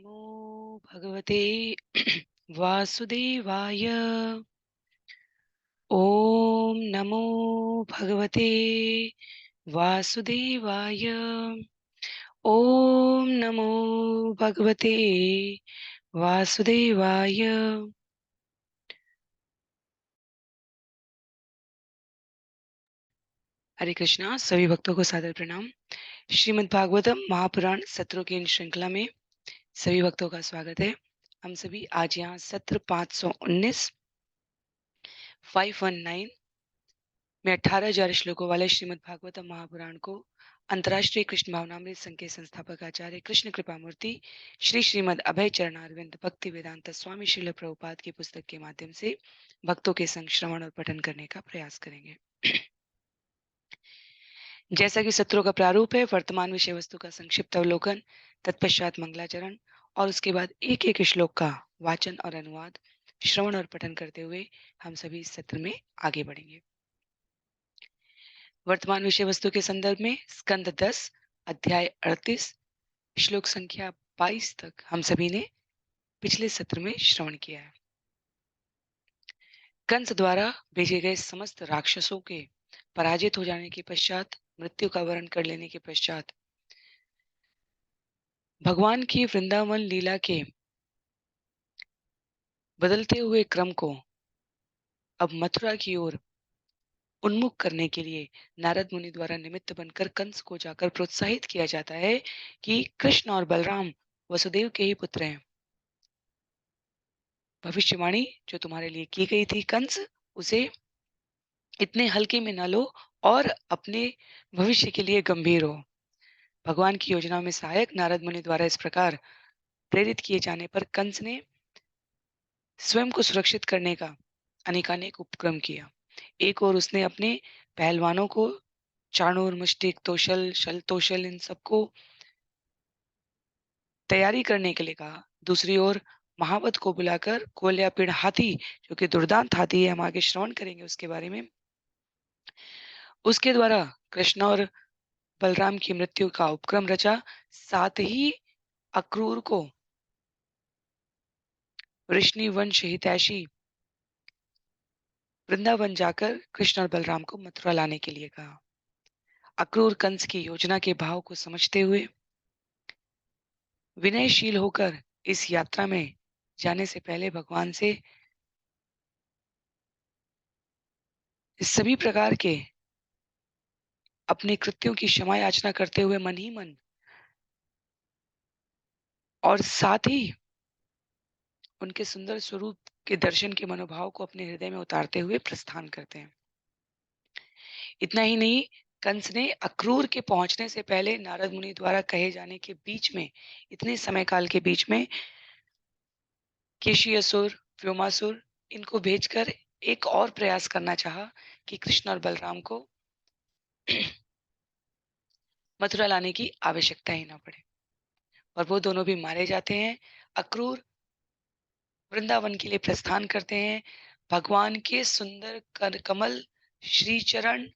नमो भगवते वासुदेवाय। ओम नमो भगवते वासुदेवाय। ओम नमो भगवते वासुदेवाय। हरे कृष्णा। सभी भक्तों को सादर प्रणाम। श्रीमद् भागवतम महापुराण सत्रों की इन श्रृंखला में सभी भक्तों का स्वागत है। हम सभी आज यहाँ सत्र 519 519 में 18,000 श्लोकों वाले श्रीमद् भागवतम महापुराण को अंतर्राष्ट्रीय कृष्ण भावनामृत संघ के संस्थापक आचार्य कृष्ण कृपा मूर्ति श्री श्रीमद् अभय चरणारविंद भक्ति वेदांत स्वामी श्रील प्रभुपाद की पुस्तक के माध्यम से भक्तों के संग श्रवण और पठन करने का प्रयास करेंगे। जैसा कि सत्रों का प्रारूप है, वर्तमान विषय वस्तु का संक्षिप्त अवलोकन, तत्पश्चात मंगलाचरण और उसके बाद एक एक श्लोक का वाचन और अनुवाद, श्रवण और पठन करते हुए हम सभी इस सत्र में आगे बढ़ेंगे। वर्तमान विषय वस्तु के संदर्भ में स्कंद 10 अध्याय 38 श्लोक संख्या 22 तक हम सभी ने पिछले सत्र में श्रवण किया है। कंस द्वारा भेजे गए समस्त राक्षसों के पराजित हो जाने के पश्चात, मृत्यु का वरण कर लेने के पश्चात, भगवान की वृंदावन लीला के बदलते हुए क्रम को अब मथुरा की ओर उन्मुख करने के लिए नारद मुनि द्वारा निमित्त बनकर कंस को जाकर प्रोत्साहित किया जाता है कि कृष्ण और बलराम वसुदेव के ही पुत्र हैं। भविष्यवाणी जो तुम्हारे लिए की गई थी कंस, उसे इतने हल्के में न लो और अपने भविष्य के लिए गंभीर हो। भगवान की योजना में सहायक नारद मुनि द्वारा इस प्रकार प्रेरित किए जाने पर कंस ने स्वयं को सुरक्षित करने का अनेकानेक उपक्रम किया। एक और उसने अपने पहलवानों को चाणूर, मुष्टिक, तोशल, शल तोशल इन सबको तैयारी करने के लिए कहा। दूसरी ओर महावत को बुलाकर कोल्यापीड़ हाथी, जो कि दुर्दांत हाथी है, हम आगे श्रवण करेंगे उसके बारे में, उसके द्वारा कृष्ण और बलराम की मृत्यु का उपक्रम रचा। साथ ही अक्रूर को वृष्णि वंश हितैषी वृंदावन जाकर कृष्ण और बलराम को मथुरा लाने के लिए कहा। अक्रूर कंस की योजना के भाव को समझते हुए विनयशील होकर इस यात्रा में जाने से पहले भगवान से सभी प्रकार के अपने कृत्यों की क्षमा याचना करते हुए मन ही मन और साथ ही उनके सुंदर स्वरूप के दर्शन के मनोभाव को अपने हृदय में उतारते हुए प्रस्थान करते हैं। इतना ही नहीं, कंस ने अक्रूर के पहुंचने से पहले नारद मुनि द्वारा कहे जाने के बीच में, इतने समय काल के बीच में, केशी असुर, व्योमासुर इनको भेजकर एक और प्रयास करना चाहा कि कृष्ण और बलराम को मथुरा लाने की आवश्यकता ही ना पड़े, और वो दोनों भी मारे जाते हैं। अक्रूर वृंदावन के लिए प्रस्थान करते हैं। भगवान के सुंदर कर कमल श्री चरण,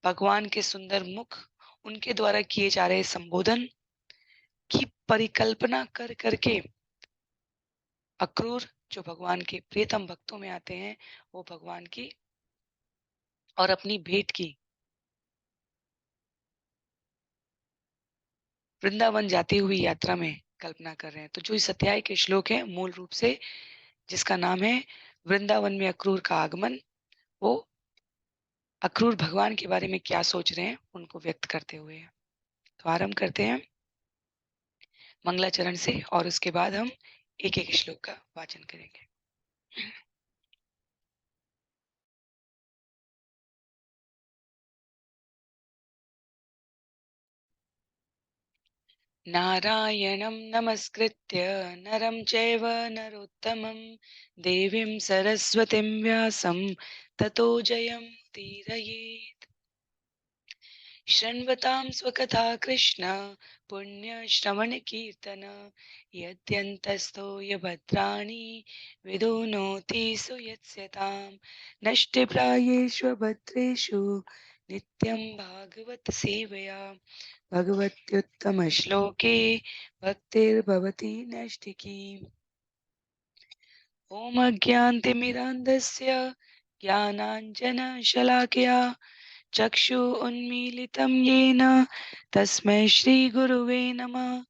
भगवान के सुंदर मुख, उनके द्वारा किए जा रहे संबोधन की परिकल्पना कर करके अक्रूर, जो भगवान के प्रियतम भक्तों में आते हैं, वो भगवान की और अपनी भेंट की वृंदावन जाती हुई यात्रा में कल्पना कर रहे हैं। तो जो इस अध्याय के श्लोक है, मूल रूप से जिसका नाम है वृंदावन में अक्रूर का आगमन, वो अक्रूर भगवान के बारे में क्या सोच रहे हैं उनको व्यक्त करते हुए है। तो आरंभ करते हैं मंगलाचरण से और उसके बाद हम एक एक श्लोक का वाचन करेंगे। नारायणं नमस्कृत्य नरं चैव नरोत्तमं देवीं सरस्वतीं व्यासं ततो जयमुदीरयेत्। शृण्वतां स्वकथा कृष्ण पुण्यश्रवणकीर्तन यद्यन्तस्थो यभद्राणि विदुनोति सुयत्स्यतां नष्टप्रायेष्वभद्रेषु नित्यं भागवत सेवया भगवत्युत्तमश्लोके भक्तिर्भवति नैष्ठिकी। ॐ अज्ञानतिमिरान्धस्य ज्ञानाञ्जनशलाकया चक्षु उन्मीलितं येन तस्मै श्रीगुरुवे नमः।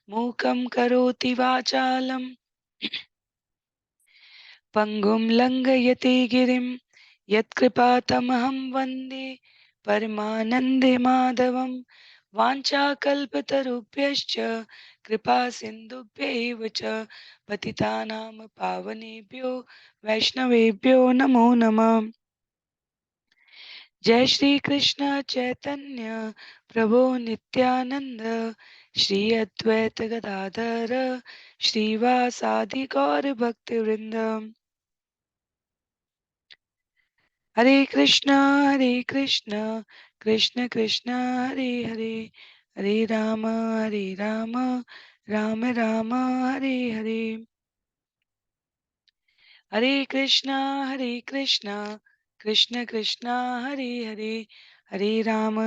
मूकं करोति वाचालं पङ्गुं लङ्घयते गिरिं यत्कृपातमहं वन्दे परमानन्दमाधवं। वाञ्छाकल्पतरुभ्यश्च कृपा सिन्धुभ्यैव च पतितानां पावनेभ्यो वैष्णवेभ्यो नमो नमः। जय श्री कृष्ण चैतन्य प्रभु नित्यानंद श्री अद्वैत गदाधर श्रीवासादि गौर भक्त वृंद। हरे कृष्णा कृष्ण कृष्ण हरे हरे, हरे राम राम राम हरे हरे। हरे कृष्णा कृष्ण कृष्ण हरे हरे, हरे राम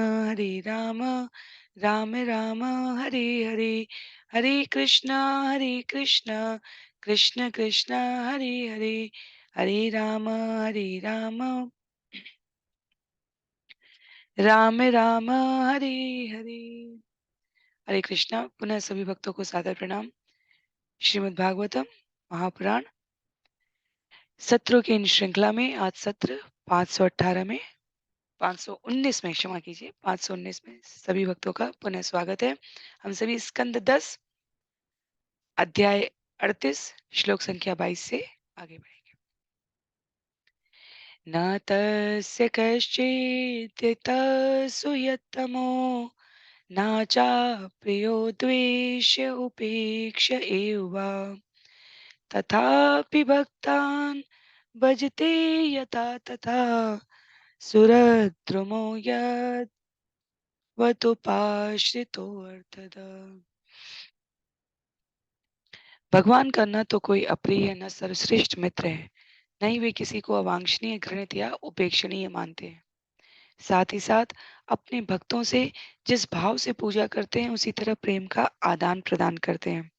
राम राम हरे हरे। हरे कृष्णा कृष्ण कृष्ण हरे हरे, हरे राम राम राम हरे हरे। हरे कृष्णा। पुनः सभी भक्तों को सादर प्रणाम। श्रीमद् भागवतम महापुराण सत्रों की इन श्रृंखला में आज सत्र 518 में 519 में, क्षमा कीजिए, 519 में सभी भक्तों का पुनः स्वागत है। हम सभी स्कंद 10 अध्याय 38 श्लोक संख्या 22 से आगे बढ़ेंगे। न तस्य कश्चिदितसुयतमो न चाप्रियो द्वेष्य उपेक्ष एव वा तथापि भक्तान् भजते यथा तथा सुरद्रुमो यद्वतुपाश्रितोऽर्थदा। भगवान का न तो कोई अप्रिय न सर्वश्रेष्ठ मित्र है, न ही वे किसी को अवांछनीय, घृणित या उपेक्षणीय मानते हैं। साथ ही साथ अपने भक्तों से जिस भाव से पूजा करते हैं उसी तरह प्रेम का आदान प्रदान करते हैं।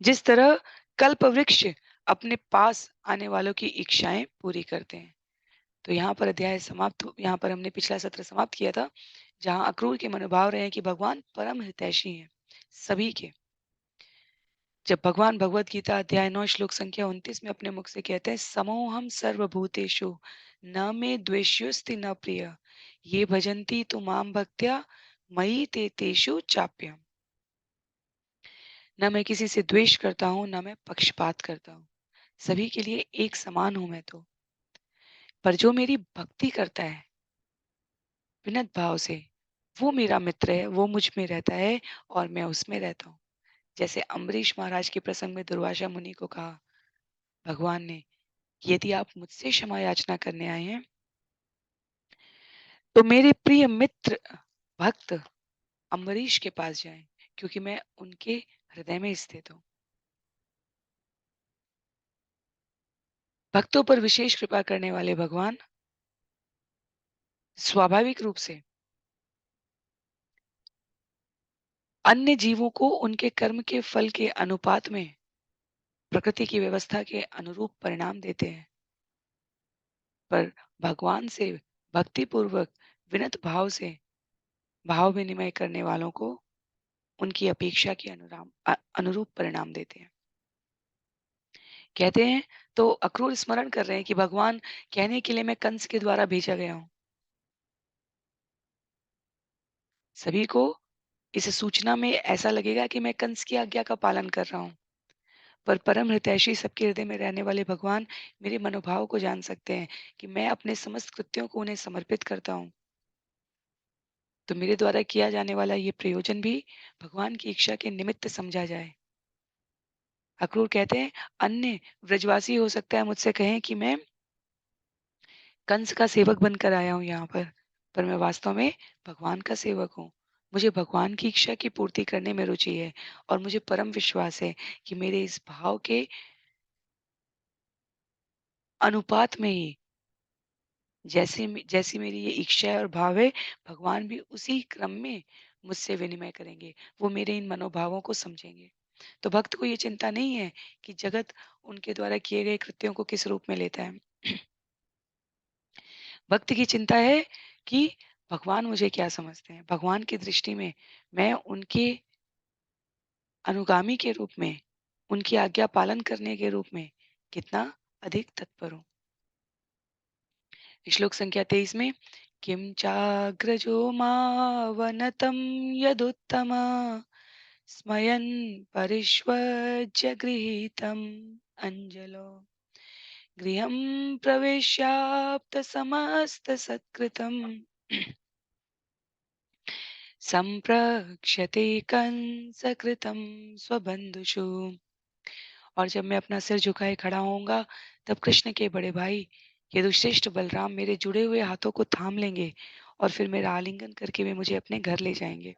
जिस तरह कल्प वृक्ष अपने पास आने वालों की इच्छाएं पूरी करते हैं। तो यहाँ पर अध्याय समाप्त, यहाँ पर हमने पिछला सत्र समाप्त किया था, जहाँ अक्रूर के मनोभाव रहे हैं कि भगवान परम हितैषी हैं सभी के। जब भगवान भगवत गीता अध्याय 9 श्लोक संख्या 29 में अपने मुख से कहते हैं, समोहम सर्वभूतेषु न मे द्वेष्योस्ति न प्रिय ये भजन्ति तु माम भक्त्या मयि ते तेषु चाप्यम। न मैं किसी से द्वेष करता हूँ, न मैं पक्षपात करता हूँ, सभी के लिए एक समान हूं मैं तो। पर जो मेरी भक्ति करता है विनत भाव से, वो मेरा मित्र है, वो मुझ में रहता है और मैं उसमें रहता हूँ। जैसे अम्बरीश महाराज के प्रसंग में दुर्वासा मुनि को कहा भगवान ने, यदि आप मुझसे क्षमा याचना करने आए हैं तो मेरे प्रिय मित्र भक्त अम्बरीश के पास जाएं, क्योंकि मैं उनके हृदय में स्थित हूँ। भक्तों पर विशेष कृपा करने वाले भगवान स्वाभाविक रूप से अन्य जीवों को उनके कर्म के फल के अनुपात में प्रकृति की व्यवस्था के अनुरूप परिणाम देते हैं। पर भगवान से भक्ति पूर्वक विनत भाव से भाव विनिमय करने वालों को उनकी अपेक्षा के अनुरूप परिणाम देते हैं। कहते हैं तो अक्रूर स्मरण कर रहे हैं कि भगवान कहने के लिए मैं कंस के द्वारा भेजा गया हूं। सभी को इस सूचना में ऐसा लगेगा कि मैं कंस की आज्ञा का पालन कर रहा हूं, पर परम हितैषी सबके हृदय में रहने वाले भगवान मेरे मनोभाव को जान सकते हैं कि मैं अपने समस्त कृत्यों को उन्हें समर्पित करता हूं। तो मेरे द्वारा किया जाने वाला ये प्रयोजन भी भगवान की इच्छा के निमित्त समझा जाए। अक्रूर कहते हैं अन्य व्रजवासी हो सकता है मुझसे कहें कि मैं कंस का सेवक बनकर आया हूँ यहाँ पर मैं वास्तव में भगवान का सेवक हूँ। मुझे भगवान की इच्छा की पूर्ति करने में रुचि है और मुझे परम विश्वास है कि मेरे इस भाव के अनुपात में ही जैसी मेरी ये इच्छा है और भाव है, भगवान भी उसी क्रम में मुझसे विनिमय करेंगे। वो मेरे इन मनोभावों को समझेंगे। तो भक्त को ये चिंता नहीं है कि जगत उनके द्वारा किए गए कृत्यों को किस रूप में लेता है। भक्त की चिंता है कि भगवान मुझे क्या समझते हैं? भगवान की दृष्टि में मैं उनके अनुगामी के रूप में, उनकी आज्ञा पालन करने के रूप में कितना अधिक तत्पर हूँ। श्लोक संख्या 23 में किम चाग्रजो मावनतं यदुत्तम स्मयन् परिष्वज्य गृहीतम् अंजलो गृहं प्रवेशाप्तसमस्तसत्कृतम् संप्रक्ष्यते कंसकृतं स्वबंधुषु। और जब मैं अपना सिर झुकाए खड़ा होऊंगा तब कृष्ण के बड़े भाई यदुश्रेष्ठ बलराम मेरे जुड़े हुए हाथों को थाम लेंगे और फिर मेरा आलिंगन करके वे मुझे अपने घर ले जाएंगे।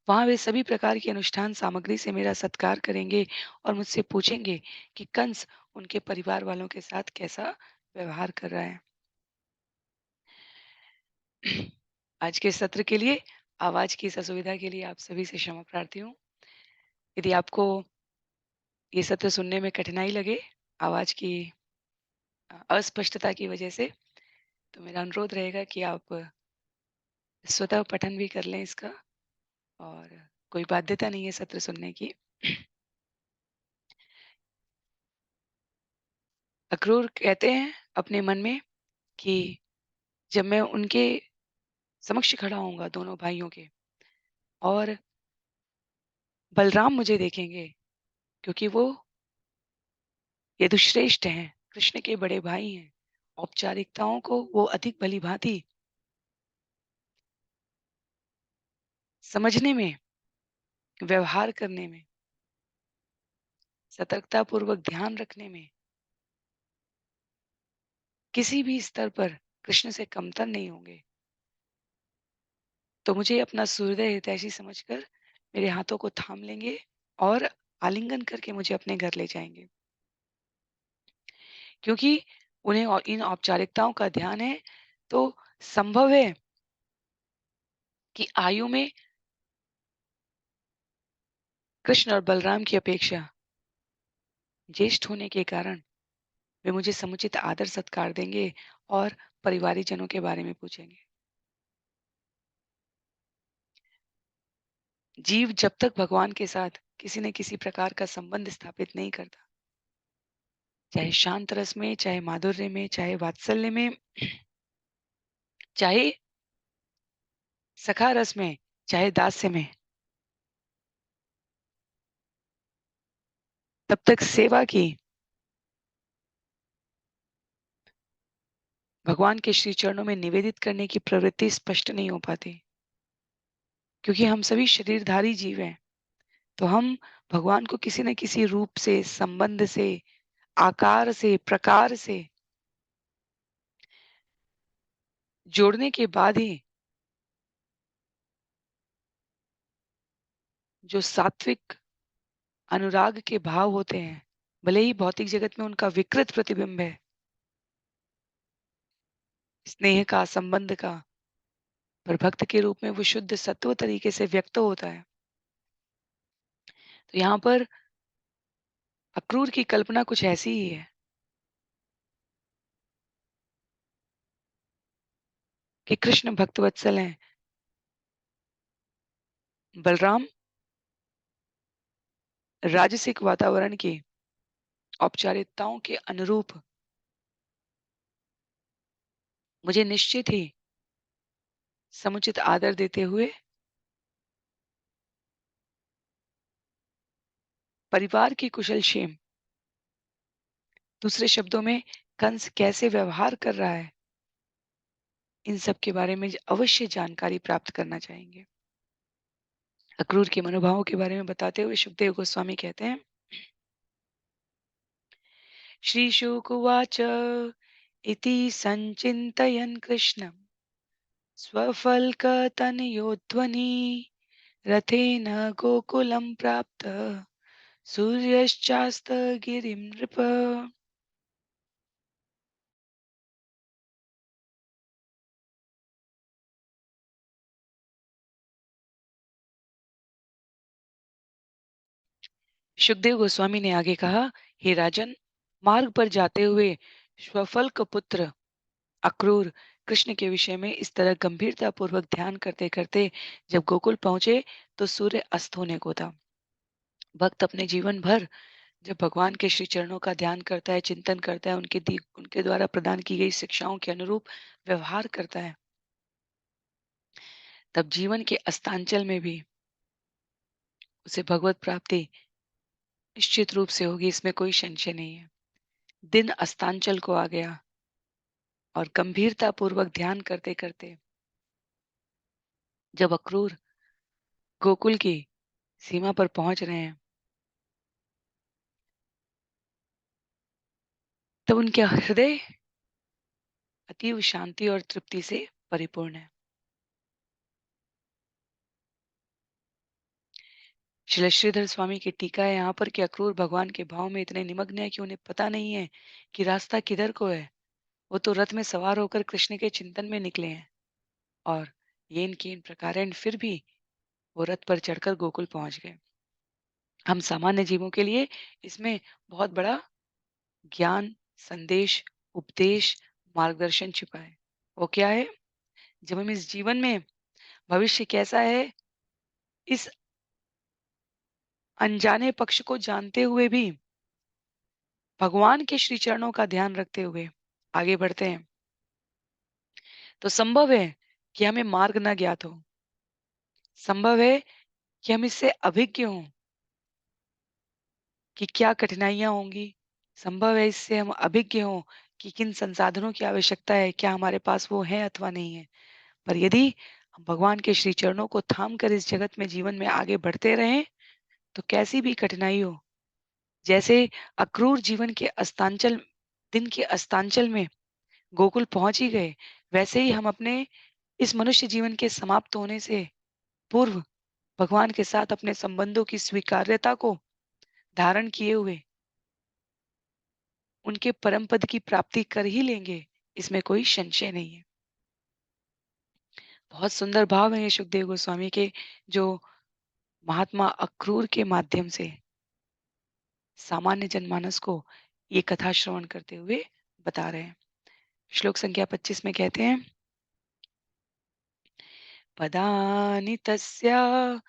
वहां वे सभी प्रकार की अनुष्ठान सामग्री से मेरा सत्कार करेंगे और मुझसे पूछेंगे कि कंस उनके परिवार वालों के साथ कैसा व्यवहार कर रहा है। आज के सत्र के लिए आवाज की इस असुविधा के लिए आप सभी से क्षमा प्रार्थी हूँ। यदि आपको ये सत्र सुनने में कठिनाई लगे आवाज की अस्पष्टता की वजह से, तो मेरा अनुरोध रहेगा कि आप स्वतः पठन भी कर लें इसका। और कोई बाध्यता नहीं है सत्र सुनने की। अक्रूर कहते हैं अपने मन में कि जब मैं उनके समक्ष खड़ा होऊंगा दोनों भाइयों के, और बलराम मुझे देखेंगे क्योंकि वो यदुश्रेष्ठ हैं, कृष्ण के बड़े भाई हैं, औपचारिकताओं को वो अधिक भली भांति समझने में, व्यवहार करने में, सतर्कता पूर्वक ध्यान रखने में किसी भी स्तर पर कृष्ण से कमतर नहीं होंगे। तो मुझे अपना सूर्योदय हितैषी समझकर मेरे हाथों को थाम लेंगे और आलिंगन करके मुझे अपने घर ले जाएंगे, क्योंकि उन्हें इन औपचारिकताओं का ध्यान है। तो संभव है कि आयु में कृष्ण और बलराम की अपेक्षा ज्येष्ठ होने के कारण वे मुझे समुचित आदर सत्कार देंगे और परिवारिक जनों के बारे में पूछेंगे। जीव जब तक भगवान के साथ किसी न किसी प्रकार का संबंध स्थापित नहीं करता, चाहे शांत रस में, चाहे माधुर्य में, चाहे वात्सल्य में, चाहे सखा रस में, चाहे दास्य में, तब तक सेवा की, भगवान के श्री चरणों में निवेदित करने की प्रवृत्ति स्पष्ट नहीं हो पाती, क्योंकि हम सभी शरीरधारी जीव हैं। तो हम भगवान को किसी न किसी रूप से, संबंध से, आकार से, प्रकार से जोड़ने के बाद ही जो सात्विक अनुराग के भाव होते हैं, भले ही भौतिक जगत में उनका विकृत प्रतिबिंब है, स्नेह का, संबंध का, पर भक्त के रूप में वो शुद्ध सत्व तरीके से व्यक्त होता है। तो यहाँ पर अक्रूर की कल्पना कुछ ऐसी ही है कि कृष्ण भक्तवत्सल हैं, बलराम राजसिक वातावरण की औपचारिकताओं के अनुरूप मुझे निश्चित ही समुचित आदर देते हुए परिवार की कुशल क्षेम, दूसरे शब्दों में कंस कैसे व्यवहार कर रहा है, इन सब के बारे में अवश्य जानकारी प्राप्त करना चाहेंगे। अक्रूर के मनोभावों के बारे में बताते हुए सुखदेव गोस्वामी कहते हैं, श्री शुक उवाच इति संचिन्तयन् कृष्णं स्वफल्कतनयोध्वनि रथेन गोकुलं प्राप्त सूर्यश्चास्तगिरिं नृप। सुखदेव गोस्वामी ने आगे कहा, हे राजन, मार्ग पर जाते हुए श्वफल का पुत्र अक्रूर कृष्ण के विषय में इस तरह गंभीरता पूर्वक ध्यान करते करते जब गोकुल पहुंचे तो सूर्य अस्त होने को था। भक्त अपने जीवन भर जब भगवान के श्री चरणों का ध्यान करता है, चिंतन करता है, उनके द्वारा प्रदान की गई शिक्षाओं के अनुरूप व्यवहार करता है, तब जीवन के अस्तांचल में भी उसे भगवत प्राप्ति निश्चित रूप से होगी, इसमें कोई संशय नहीं है। दिन अस्तांचल को आ गया और गंभीरता पूर्वक ध्यान करते करते जब अक्रूर गोकुल की सीमा पर पहुंच रहे हैं, तब उनका हृदय अतीव शांति और तृप्ति से परिपूर्ण है। श्री श्रीधर स्वामी की टीका है यहाँ पर कि अक्रूर भगवान के भाव में इतने निमग्न है कि उन्हें पता नहीं है कि रास्ता किधर को है। वो तो रथ में सवार होकर कृष्ण के चिंतन में निकले हैं और येन केन प्रकारेण फिर भी वो रथ पर चढ़कर गोकुल पहुंच गए। हम सामान्य जीवों के लिए इसमें बहुत बड़ा ज्ञान, संदेश, उपदेश, मार्गदर्शन छिपा है। वो क्या है? जब हम इस जीवन में भविष्य कैसा है, इस अनजाने पक्ष को जानते हुए भी भगवान के श्री चरणों का ध्यान रखते हुए आगे बढ़ते हैं, तो संभव है कि हमें मार्ग ना ज्ञात हो। संभव है कि हम इससे अभिज्ञ हों कि क्या कठिनाइयाँ होंगी। संभव है इससे हम अभिज्ञ हों कि किन संसाधनों की आवश्यकता है, क्या हमारे पास वो है अथवा नहीं है। पर यदि हम भगवान के श्री चरणों को थाम कर इस जगत में जीवन में आगे बढ़ते रहें, तो कैसी भी कठिनाई हो, जैसे अक्रूर जीवन के अस्तांचल दिन के अस्तांचल में गोकुल पहुंच ही गए, वैसे ही हम अपने इस मनुष्य जीवन के समाप्त होने से पूर्व भगवान के साथ अपने संबंधों की स्वीकार्यता को धारण किए हुए उनके परम पद की प्राप्ति कर ही लेंगे, इसमें कोई संशय नहीं है। बहुत सुंदर भाव है ये सुखदेव गोस्वामी के, जो महात्मा अक्रूर के माध्यम से सामान्य जनमानस को ये कथा श्रवण करते हुए बता रहे हैं। श्लोक संख्या 25 में कहते हैं, पदानि तस्याखिललोकपाल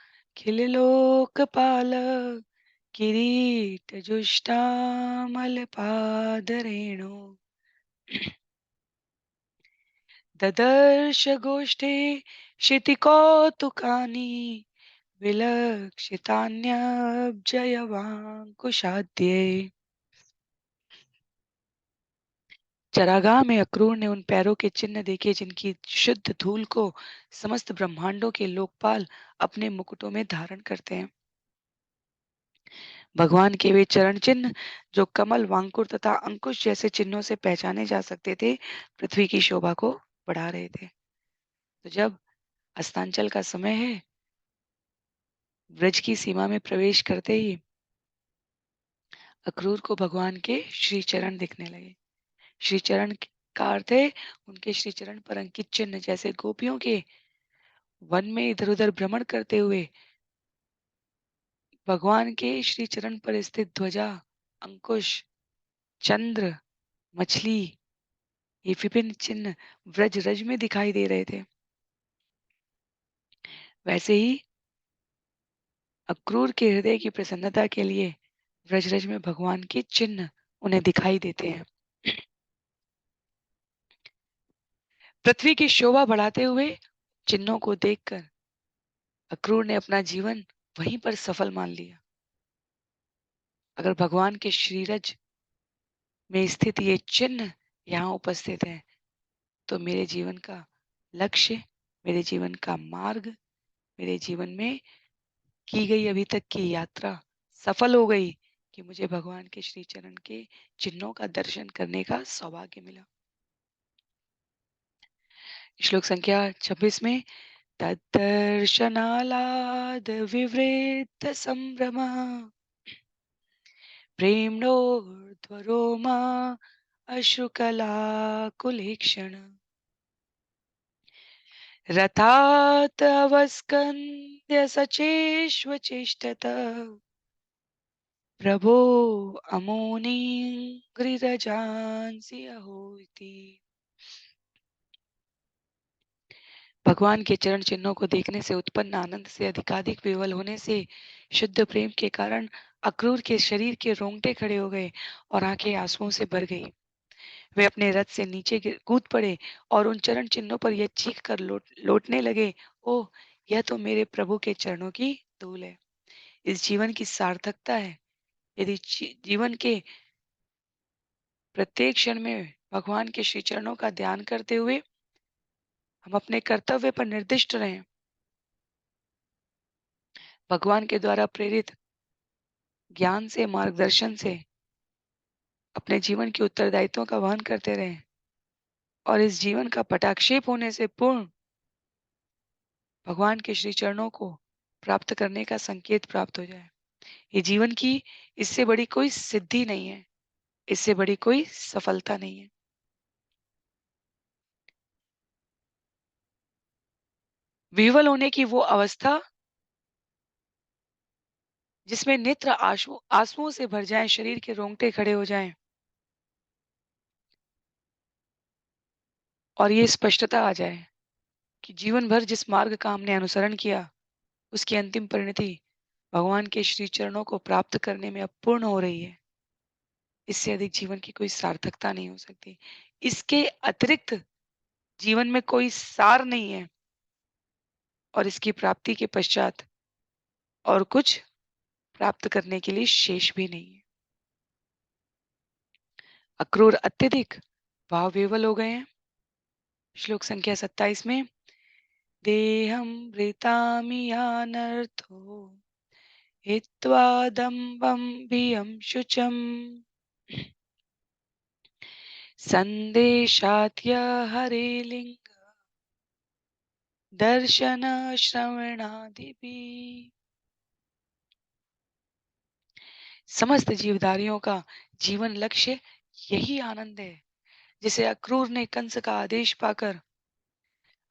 किरीटजुष्टामलपादरेणु ददर्श गोष्ठे क्षितिकौतुकानि विलक्षितान्यब्जयवाङ्कुशाद्ये। चरागाह में अक्रूर ने उन पैरों के चिन्ह देखे जिनकी शुद्ध धूल को समस्त ब्रह्मांडों के लोकपाल अपने मुकुटों में धारण करते हैं। भगवान के वे चरण चिन्ह जो कमल, वांकुर तथा अंकुश जैसे चिन्हों से पहचाने जा सकते थे, पृथ्वी की शोभा को बढ़ा रहे थे। तो जब अस्तांचल का समय है, ब्रज की सीमा में प्रवेश करते ही अक्रूर को भगवान के श्री चरण दिखने लगे। श्री चरण का अर्थ है उनके श्री चरण पर अंकित चिन्ह, जैसे गोपियों के वन में इधर उधर भ्रमण करते हुए भगवान के श्री चरण पर स्थित ध्वजा, अंकुश, चंद्र, मछली, ये विभिन्न चिन्ह व्रज रज में दिखाई दे रहे थे। वैसे ही अक्रूर के हृदय की प्रसन्नता के लिए व्रज रज में भगवान के चिन्ह उन्हें दिखाई देते हैं। पृथ्वी की शोभा बढ़ाते हुए चिन्हों को देखकर अक्रूर ने अपना जीवन वहीं पर सफल मान लिया। अगर भगवान के श्रीरज में स्थित ये चिन्ह यहाँ उपस्थित है, तो मेरे जीवन का लक्ष्य, मेरे जीवन का मार्ग, मेरे जीवन में की गई अभी तक की यात्रा सफल हो गई कि मुझे भगवान के श्री चरण के चिन्हों का दर्शन करने का सौभाग्य मिला। श्लोक संख्या 26 में, तद्दर्शनालाद विवृद्ध संभ्रम प्रेम्णोर्ध्वरोमा अश्रुकलाकुलेक्षण रथात् अवस्कन्द्य सचेष्वचेष्टत प्रभो अमुनीन्द्रिरजांसि अहो इति। भगवान के चरण चिन्हों को देखने से उत्पन्न आनंद से अधिकाधिक विवल होने से शुद्ध प्रेम के कारण अक्रूर के शरीर के रोंगटे खड़े हो गए और आंखें आंसुओं से भर गई। वे अपने रथ से नीचे कूद पड़े और उन चरण चिन्हों पर यह चीख कर लौटने लगे, ओह, यह तो मेरे प्रभु के चरणों की धूल है। इस जीवन की सार्थकता है यदि जीवन के प्रत्येक क्षण में भगवान के श्री चरणों का ध्यान करते हुए हम अपने कर्तव्य पर निर्दिष्ट रहें, भगवान के द्वारा प्रेरित ज्ञान से, मार्गदर्शन से अपने जीवन के उत्तरदायित्वों का वहन करते रहें और इस जीवन का पटाक्षेप होने से पूर्ण भगवान के श्री चरणों को प्राप्त करने का संकेत प्राप्त हो जाए। ये जीवन की इससे बड़ी कोई सिद्धि नहीं है, इससे बड़ी कोई सफलता नहीं है। विह्वल होने की वो अवस्था जिसमें नेत्र आंसुओं से भर जाएं, शरीर के रोंगटे खड़े हो जाएं और ये स्पष्टता आ जाए कि जीवन भर जिस मार्ग का हमने अनुसरण किया उसकी अंतिम परिणति भगवान के श्री चरणों को प्राप्त करने में अब पूर्ण हो रही है। इससे अधिक जीवन की कोई सार्थकता नहीं हो सकती। इसके अतिरिक्त जीवन में कोई सार नहीं है और इसकी प्राप्ति के पश्चात और कुछ प्राप्त करने के लिए शेष भी नहीं है। अक्रूर अत्यधिक भाव विह्वल हो गए हैं। श्लोक संख्या 27 में देहं वृतामियानर्थो हित्वा दम्भं भियं शुचम् संदेशात्य हरेलिंग दर्शन श्रवणादिपि। समस्त जीवधारियों का जीवन लक्ष्य यही आनंद है जिसे अक्रूर ने कंस का आदेश पाकर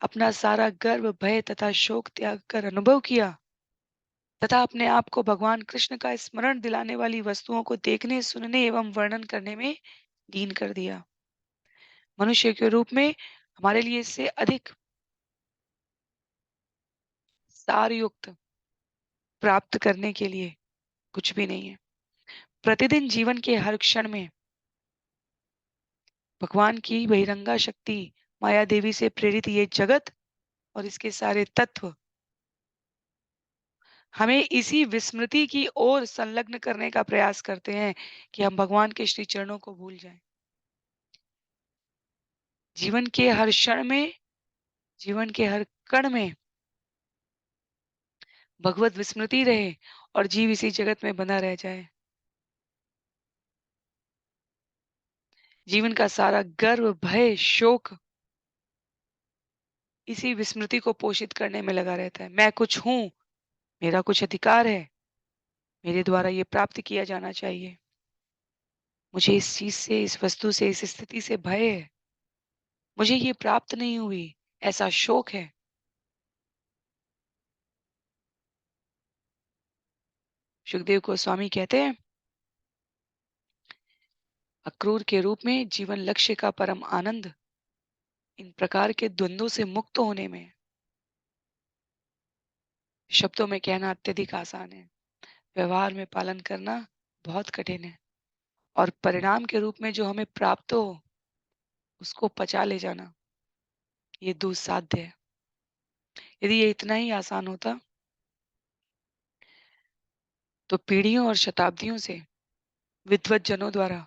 अपना सारा गर्व, भय तथा शोक त्याग कर अनुभव किया तथा अपने आप को भगवान कृष्ण का स्मरण दिलाने वाली वस्तुओं को देखने, सुनने एवं वर्णन करने में लीन कर दिया। मनुष्य के रूप में हमारे लिए इससे अधिक सारयुक्त प्राप्त करने के लिए कुछ भी नहीं है। प्रतिदिन जीवन के हर क्षण में भगवान की बहिरंगा शक्ति माया देवी से प्रेरित ये जगत और इसके सारे तत्व हमें इसी विस्मृति की ओर संलग्न करने का प्रयास करते हैं कि हम भगवान के श्री चरणों को भूल जाएं। जीवन के हर क्षण में, जीवन के हर कण में भगवत विस्मृति रहे और जीव इसी जगत में बंधा रह जाए। जीवन का सारा गर्व, भय, शोक इसी विस्मृति को पोषित करने में लगा रहता है। मैं कुछ हूं, मेरा कुछ अधिकार है, मेरे द्वारा ये प्राप्त किया जाना चाहिए। मुझे इस चीज से, इस वस्तु से, इस स्थिति से भय है, मुझे ये प्राप्त नहीं हुई, ऐसा शोक है। सुखदेव गोस्वामी कहते हैं अक्रूर के रूप में जीवन लक्ष्य का परम आनंद इन प्रकार के द्वंद्वों से मुक्त होने में शब्दों में कहना अत्यधिक आसान है, व्यवहार में पालन करना बहुत कठिन है और परिणाम के रूप में जो हमें प्राप्त हो उसको पचा ले जाना ये दुस्साध्य है। यदि ये इतना ही आसान होता तो पीढ़ियों और शताब्दियों से विद्वत जनों द्वारा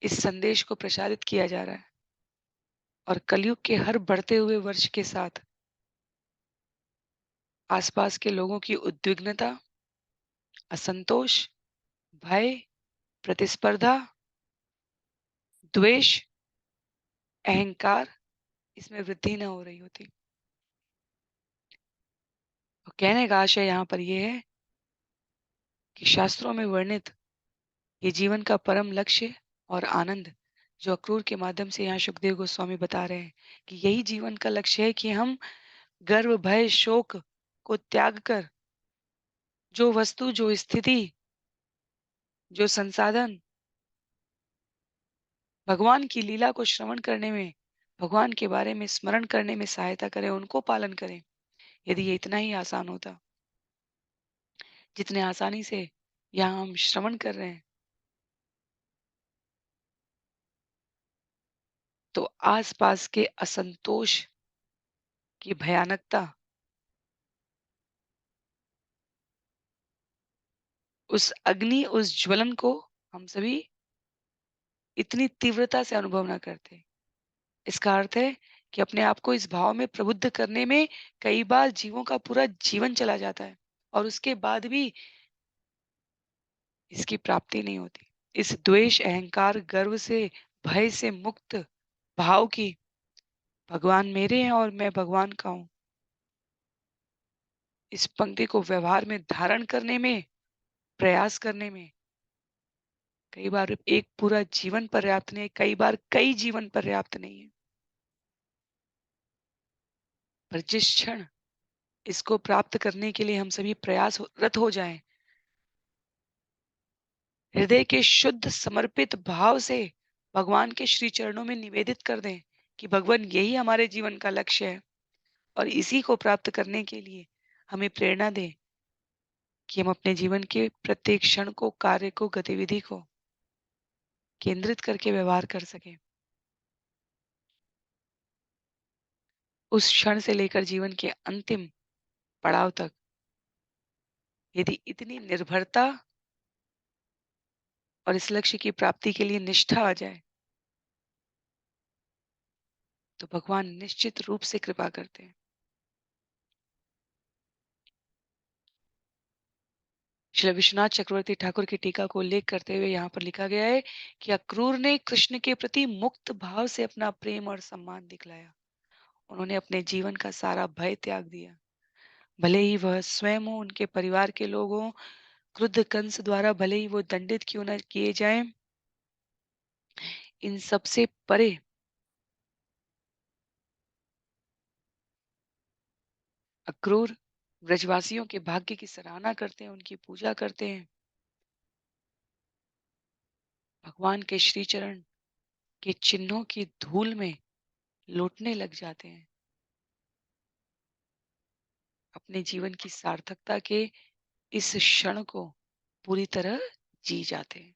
इस संदेश को प्रचारित किया जा रहा है और कलयुग के हर बढ़ते हुए वर्ष के साथ आसपास के लोगों की उद्विग्नता, असंतोष, भय, प्रतिस्पर्धा, द्वेष, अहंकार इसमें वृद्धि न हो रही होती। तो कहने का आशय यहाँ पर यह है कि शास्त्रों में वर्णित ये जीवन का परम लक्ष्य और आनंद जो अक्रूर के माध्यम से यहाँ सुखदेव गोस्वामी बता रहे हैं कि यही जीवन का लक्ष्य है कि हम गर्व, भय, शोक को त्याग कर जो वस्तु, जो स्थिति जो संसाधन भगवान की लीला को श्रवण करने में, भगवान के बारे में स्मरण करने में सहायता करें, उनको पालन करें। यदि ये इतना ही आसान होता, जितने आसानी से यहाँ हम श्रवण कर रहे हैं, तो आसपास के असंतोष की भयानकता, उस अग्नि, उस ज्वलन को हम सभी इतनी तीव्रता से अनुभव ना करते। इसका अर्थ है कि अपने आप को इस भाव में प्रबुद्ध करने में कई बार जीवों का पूरा जीवन चला जाता है और उसके बाद भी इसकी प्राप्ति नहीं होती। इस द्वेष, अहंकार, गर्व से, भय से मुक्त भाव की भगवान मेरे हैं और मैं भगवान का हूँ, इस पंक्ति को व्यवहार में धारण करने में, प्रयास करने में कई बार एक पूरा जीवन पर्याप्त नहीं है, कई बार कई जीवन पर्याप्त नहीं है। पर जिस क्षण इसको प्राप्त करने के लिए हम सभी प्रयासरत हो जाएं, हृदय के शुद्ध समर्पित भाव से भगवान के श्री चरणों में निवेदित कर दें कि भगवान यही हमारे जीवन का लक्ष्य है और इसी को प्राप्त करने के लिए हमें प्रेरणा दें कि हम अपने जीवन के प्रत्येक क्षण को, कार्य को, गतिविधि को केंद्रित करके व्यवहार कर सकें। उस क्षण से लेकर जीवन के अंतिम पड़ाव तक यदि इतनी निर्भरता और इस लक्ष्य की प्राप्ति के लिए निष्ठा आ जाए, तो भगवान निश्चित रूप से कृपा करते हैं। श्री विश्वनाथ चक्रवर्ती ठाकुर की टीका को उल्लेख करते हुए यहाँ पर लिखा गया है कि अक्रूर ने कृष्ण के प्रति मुक्त भाव से अपना प्रेम और सम्मान दिखलाया। उन्होंने अपने जीवन का सारा भय त्याग दिया, भले ही वह स्वयं हो, उनके परिवार के लोग हों, क्रुद्ध कंस द्वारा भले ही वो दंडित क्यों न किए जाएं, इन सब से परे अक्रूर ब्रजवासियों के भाग्य की सराहना करते हैं, उनकी पूजा करते हैं, भगवान के श्री चरण के चिन्हों की धूल में लौटने लग जाते हैं, अपने जीवन की सार्थकता के इस क्षण को पूरी तरह जी जाते हैं।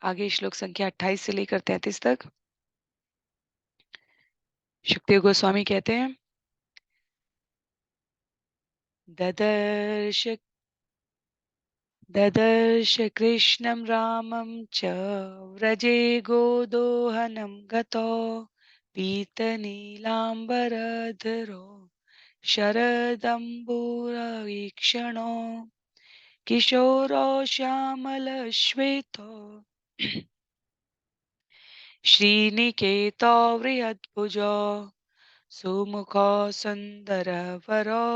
आगे श्लोक संख्या 28 से लेकर 33 तक सुखदेव गोस्वामी कहते हैं, ददर्श ददर्श कृष्णं रामं च व्रजे गोदोहनं गतो पीतनीलाम्बरधरो शरदम्बुरवीक्षणो किशोरो श्यामलश्वेतो श्रीनिकेतो बृहद्भुजो सुमुखो सुन्दरवरो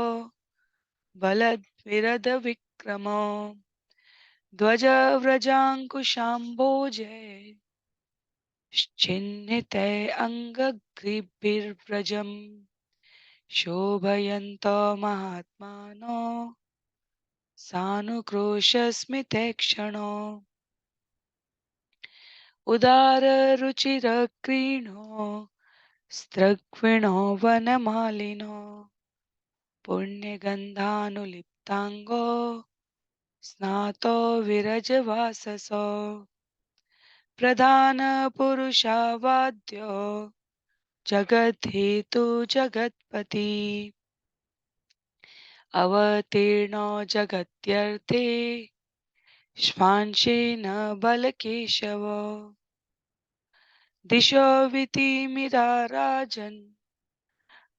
बलद्विरदविक्रमो ध्वजव्रजाङ्कुशाम्भोजे चिह्निते अङ्गग्रिभिर्व्रजम् शोभयन्तो महात्मानो सानुक्रोशस्मिते उदाररुचिरक्रीणो स्त्रग्विणो वनमालिनो पुण्यगन्धानुलिप्ताङ्गो स्नातो विरजवाससो प्रधानपुरुषावाद्यो जगद्धेतु जगत्पति अवतीर्णो जगत्यर्थे श्वांशेन बलकेशवो दिशो वितिमिराराजन्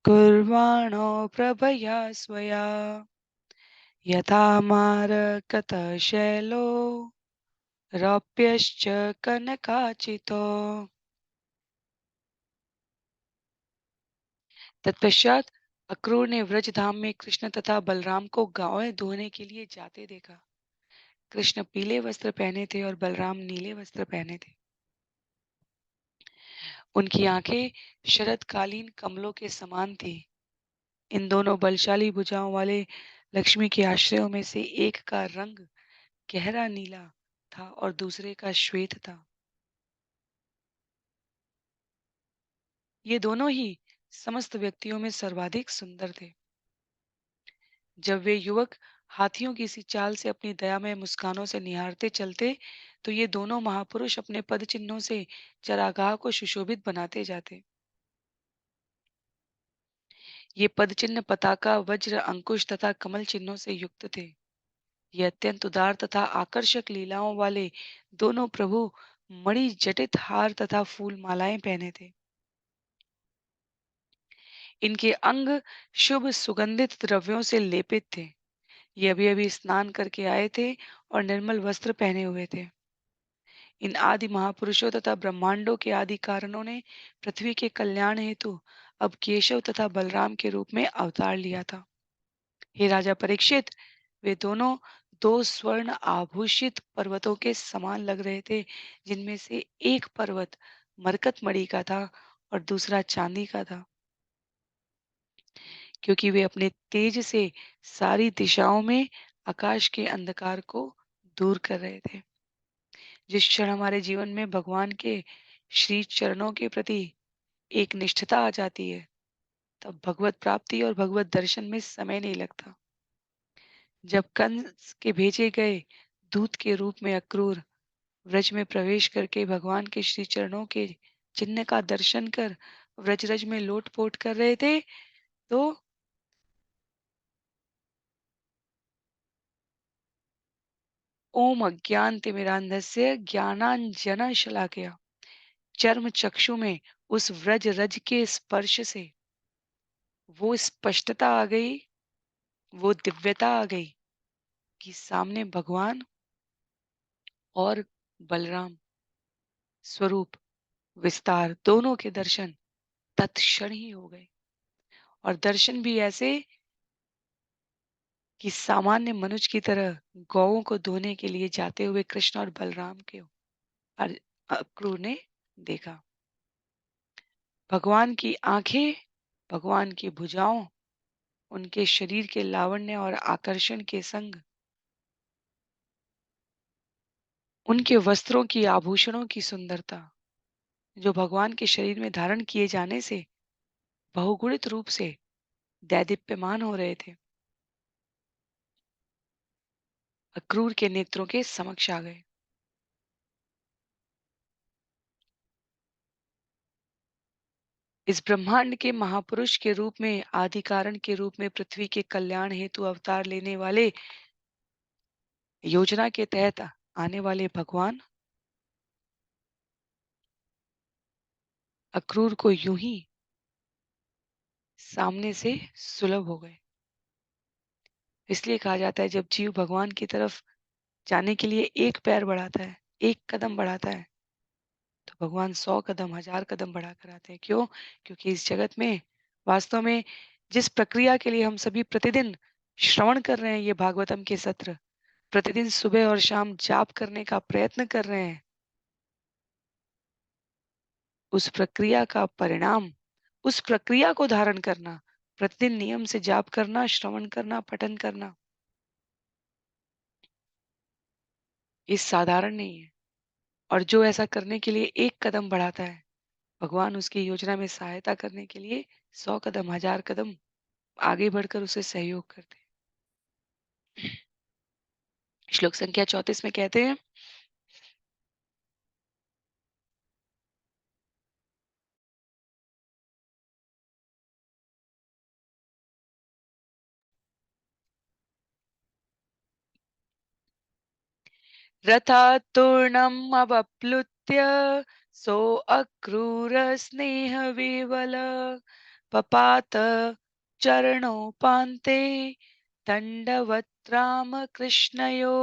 कुर्वाणो प्रभया स्वया यथा मारकतशैलो रौप्यश्च कनकाचितो। तत्पश्चात अक्रूर ने व्रज धाम में कृष्ण तथा बलराम को गायें धोने के लिए जाते देखा। कृष्ण पीले वस्त्र पहने थे और बलराम नीले वस्त्र पहने थे। उनकी आंखें शरतकालीन कमलों के समान थी। इन दोनों बलशाली भुजाओं वाले लक्ष्मी के आश्रयों में से एक का रंग गहरा नीला था और दूसरे का श्वेत था। ये दोनों ही समस्त व्यक्तियों में सर्वाधिक सुंदर थे। जब वे युवक हाथियों की सी चाल से अपनी दयामय मुस्कानों से निहारते चलते, तो ये दोनों महापुरुष अपने पद चिन्हों से चरागाह को सुशोभित बनाते जाते। ये पद चिन्ह पताका, वज्र, अंकुश तथा कमल चिन्हों से युक्त थे। ये अत्यंत उदार तथा आकर्षक लीलाओं वाले दोनों प्रभु मणि जटित हार तथा फूल मालाएं पहने थे। इनके अंग शुभ सुगंधित द्रव्यों से लेपित थे। ये अभी अभी स्नान करके आए थे और निर्मल वस्त्र पहने हुए थे। इन आदि महापुरुषों तथा ब्रह्मांडों के आदि कारणों ने पृथ्वी के कल्याण हेतु अब केशव तथा बलराम के रूप में अवतार लिया था। हे राजा परीक्षित, वे दोनों दो स्वर्ण आभूषित पर्वतों के समान लग रहे थे, जिनमें से एक पर्वत मरकतमणि का था और दूसरा चांदी का था, क्योंकि वे अपने तेज से सारी दिशाओं में आकाश के अंधकार को दूर कर रहे थे। जिस क्षण हमारे जीवन में भगवान के श्री चरणों के प्रति एक निष्ठता आ जाती है, तब भगवत प्राप्ति और भगवत दर्शन में समय नहीं लगता। जब कंस के भेजे गए दूत के रूप में अक्रूर व्रज में प्रवेश करके भगवान के श्री चरणों के चिन्ह का दर्शन कर व्रजरज में लोटपोट कर रहे थे, तो ओम अज्ञानतिमिरान्धस्य ज्ञानांजन शलाकया चर्म चक्षु में उस व्रज रज के स्पर्श से वो स्पष्टता आ गई, वो दिव्यता आ गई कि सामने भगवान और बलराम स्वरूप विस्तार दोनों के दर्शन तत्क्षण ही हो गए। और दर्शन भी ऐसे कि सामान्य मनुष्य की तरह गौओं को धोने के लिए जाते हुए कृष्ण और बलराम के अक्रूर ने देखा। भगवान की आंखें, भगवान की भुजाओं, उनके शरीर के लावण्य और आकर्षण के संग उनके वस्त्रों की आभूषणों की सुंदरता, जो भगवान के शरीर में धारण किए जाने से बहुगुणित रूप से दैदीप्यमान हो रहे थे, अक्रूर के नेत्रों के समक्ष आ गए। इस ब्रह्मांड के महापुरुष के रूप में, आदि कारण के रूप में पृथ्वी के कल्याण हेतु अवतार लेने वाले, योजना के तहत आने वाले भगवान अक्रूर को यूं ही सामने से सुलभ हो गए। इसलिए कहा जाता है, जब जीव भगवान की तरफ जाने के लिए एक पैर बढ़ाता है, एक कदम बढ़ाता है, तो भगवान 100 कदम, 1000 कदम बढ़ा कर आते हैं। क्यों? क्योंकि इस जगत में वास्तव में जिस प्रक्रिया के लिए हम सभी प्रतिदिन श्रवण कर रहे हैं, ये भागवतम के सत्र, प्रतिदिन सुबह और शाम जाप करने का प्रयत्न कर रहे हैं, उस प्रक्रिया का परिणाम, उस प्रक्रिया को धारण करना, प्रतिदिन नियम से जाप करना, श्रवण करना, पठन करना, ये साधारण नहीं है। और जो ऐसा करने के लिए एक कदम बढ़ाता है, भगवान उसकी योजना में सहायता करने के लिए 100 कदम, 1000 कदम आगे बढ़कर उसे सहयोग करते हैं। श्लोक संख्या 34 में कहते हैं, रथातूर्णम् अवप्लुत्य सोऽक्रूर स्नेहविवल पपात चरणोपान्ते दंडवत् रामकृष्णयो।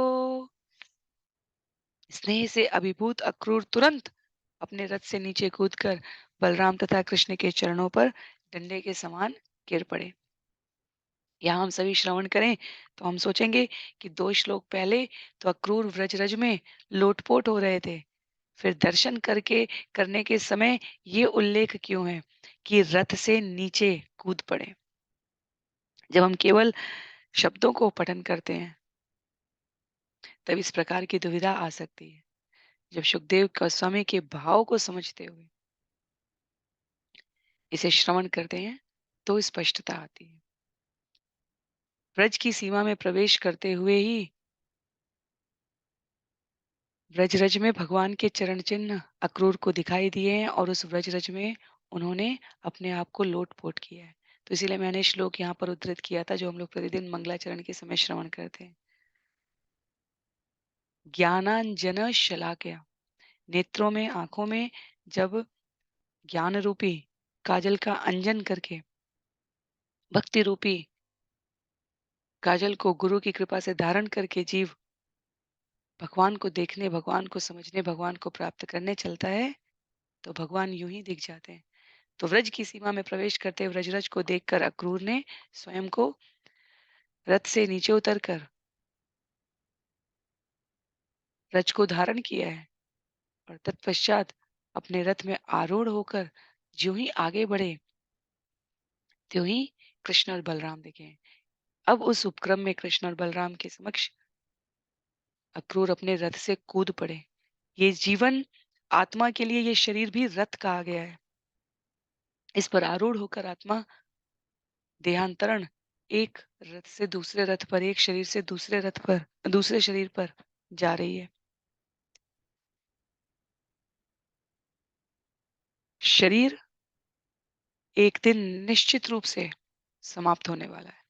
स्नेह से अभिभूत अक्रूर तुरंत अपने रथ से नीचे कूदकर बलराम तथा कृष्ण के चरणों पर डंडे के समान गिर पड़े। यहाँ हम सभी श्रवण करें तो हम सोचेंगे कि 2 श्लोक पहले तो अक्रूर व्रजरज में लोटपोट हो रहे थे, फिर दर्शन करके करने के समय ये उल्लेख क्यों है कि रथ से नीचे कूद पड़े। जब हम केवल शब्दों को पठन करते हैं, तब इस प्रकार की दुविधा आ सकती है। जब सुखदेव गोस्वामी के भाव को समझते हुए इसे श्रवण करते हैं तो स्पष्टता आती है। ब्रज की सीमा में प्रवेश करते हुए ही व्रजरज में भगवान के चरण चिन्ह अक्रूर को दिखाई दिए हैं और उस व्रजरज में उन्होंने अपने आप को लोट-पोट किया है। तो इसीलिए मैंने श्लोक यहाँ पर उद्धृत किया था जो हम लोग प्रतिदिन मंगलाचरण के समय श्रवण करते हैं। ज्ञानांजन शलाकया, नेत्रों में, आँखों में जब ज्ञान रूपी काजल का अंजन करके भक्ति रूपी काजल को गुरु की कृपा से धारण करके जीव भगवान को देखने, भगवान को समझने, भगवान को प्राप्त करने चलता है, तो भगवान यूं ही दिख जाते हैं। तो व्रज की सीमा में प्रवेश करते व्रजरज को देखकर अक्रूर ने स्वयं को रथ से नीचे उतरकर रज को धारण किया है और तत्पश्चात अपने रथ में आरूढ़ होकर ज्यों ही आगे बढ़े त्यों ही कृष्ण और बलराम दिखे। अब उस उपक्रम में कृष्ण और बलराम के समक्ष अक्रूर अपने रथ से कूद पड़े। ये जीवन आत्मा के लिए ये शरीर भी रथ कहा गया है। इस पर आरूढ़ होकर आत्मा देहांतरण एक रथ से दूसरे रथ पर, एक शरीर से दूसरे रथ पर, दूसरे शरीर पर जा रही है। शरीर एक दिन निश्चित रूप से समाप्त होने वाला है।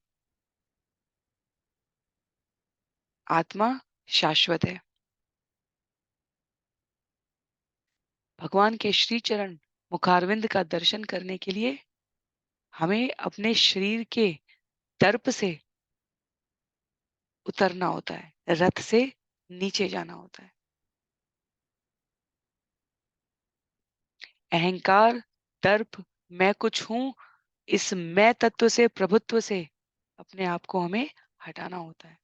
आत्मा शाश्वत है। भगवान के श्री चरण मुखारविंद का दर्शन करने के लिए हमें अपने शरीर के दर्प से उतरना होता है, रथ से नीचे जाना होता है। अहंकार, दर्प, मैं कुछ हूं, इस मैं तत्व से, प्रभुत्व से अपने आप को हमें हटाना होता है।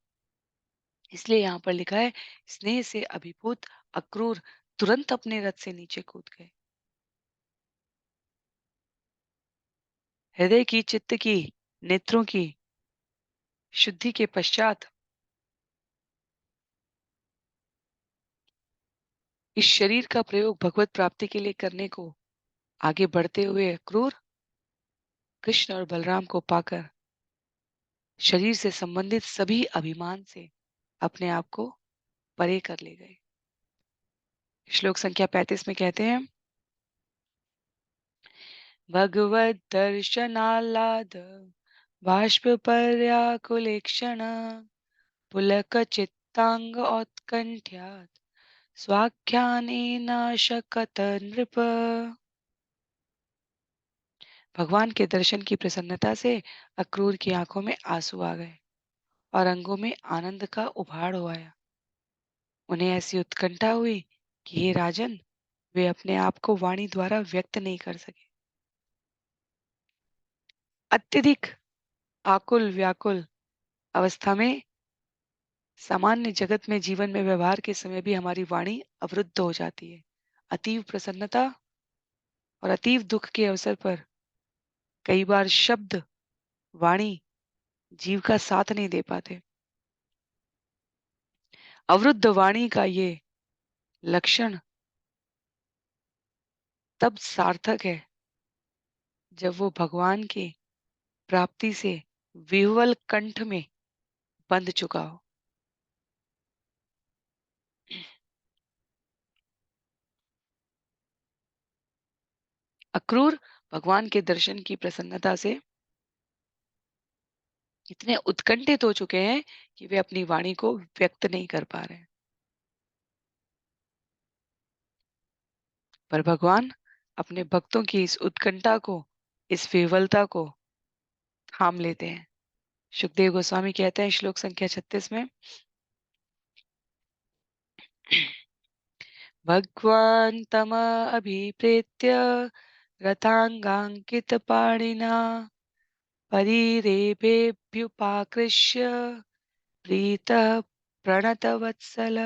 इसलिए यहाँ पर लिखा है, स्नेह से अभिभूत अक्रूर तुरंत अपने रथ से नीचे कूद गए। हृदय की, चित्त की, नेत्रों की शुद्धि के पश्चात इस शरीर का प्रयोग भगवत प्राप्ति के लिए करने को आगे बढ़ते हुए अक्रूर कृष्ण और बलराम को पाकर शरीर से संबंधित सभी अभिमान से अपने आप को परे कर ले गए। श्लोक संख्या 35 में कहते हैं, भगवत दर्शनालाद बाष्प पर्याकुलेक्षण पुलक चित्तांग औत्कंठ्यात् स्वाख्यानेन शकत नृप। भगवान के दर्शन की प्रसन्नता से अक्रूर की आंखों में आंसू आ गए और अंगों में आनंद का उभाड़ हो आया। उन्हें ऐसी उत्कंठा हुई कि हे राजन, वे अपने आप को वाणी द्वारा व्यक्त नहीं कर सके। अत्यधिक आकुल व्याकुल अवस्था में सामान्य जगत में जीवन में व्यवहार के समय भी हमारी वाणी अवरुद्ध हो जाती है। अतीव प्रसन्नता और अतीव दुख के अवसर पर कई बार शब्द, वाणी जीव का साथ नहीं दे पाते। अवरुद्ध वाणी का ये लक्षण तब सार्थक है जब वो भगवान की प्राप्ति से विह्वल कंठ में बंध चुका हो। अक्रूर भगवान के दर्शन की प्रसन्नता से इतने उत्कंठित हो चुके हैं कि वे अपनी वाणी को व्यक्त नहीं कर पा रहे हैं। पर भगवान अपने भक्तों की इस उत्कंठा को, इस विह्वलता को थाम लेते हैं। सुखदेव गोस्वामी कहते हैं श्लोक संख्या 36 में, भगवान तम अभिप्रेत्य रथांगांकित पाणिना परिरेभेभ्युपाकृष्य प्रीतः प्रणतवत्सल।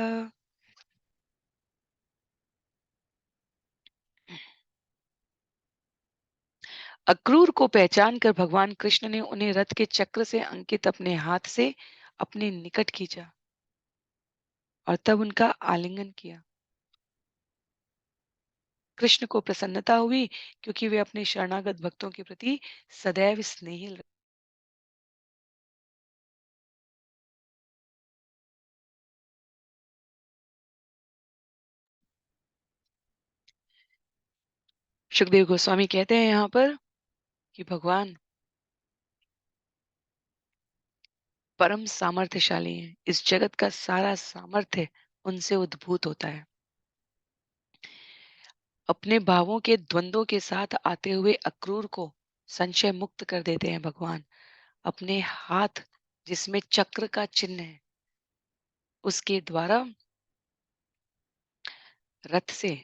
अक्रूर को पहचान कर भगवान कृष्ण ने उन्हें रथ के चक्र से अंकित अपने हाथ से अपने निकट खींचा और तब उनका आलिंगन किया। कृष्ण को प्रसन्नता हुई क्योंकि वे अपने शरणागत भक्तों के प्रति सदैव स्नेहिल। सुखदेव गोस्वामी कहते हैं यहाँ पर कि भगवान परम सामर्थ्यशाली हैं। इस जगत का सारा सामर्थ्य उनसे उद्भूत होता है। अपने भावों के द्वंद्वों के साथ आते हुए अक्रूर को संशय मुक्त कर देते हैं भगवान। अपने हाथ जिसमें चक्र का चिन्ह है उसके द्वारा रथ से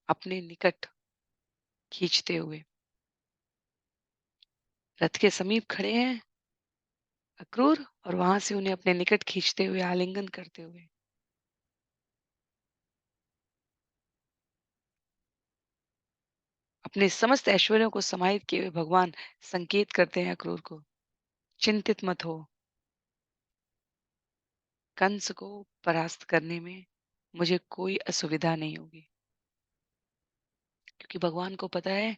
अपने निकट खींचते हुए रथ के समीप खड़े हैं अक्रूर, और वहां से उन्हें अपने निकट खींचते हुए आलिंगन करते हुए अपने समस्त ऐश्वर्यों को समाहित किए हुए भगवान संकेत करते हैं अक्रूर को, चिंतित मत हो, कंस को परास्त करने में मुझे कोई असुविधा नहीं होगी। क्योंकि भगवान को पता है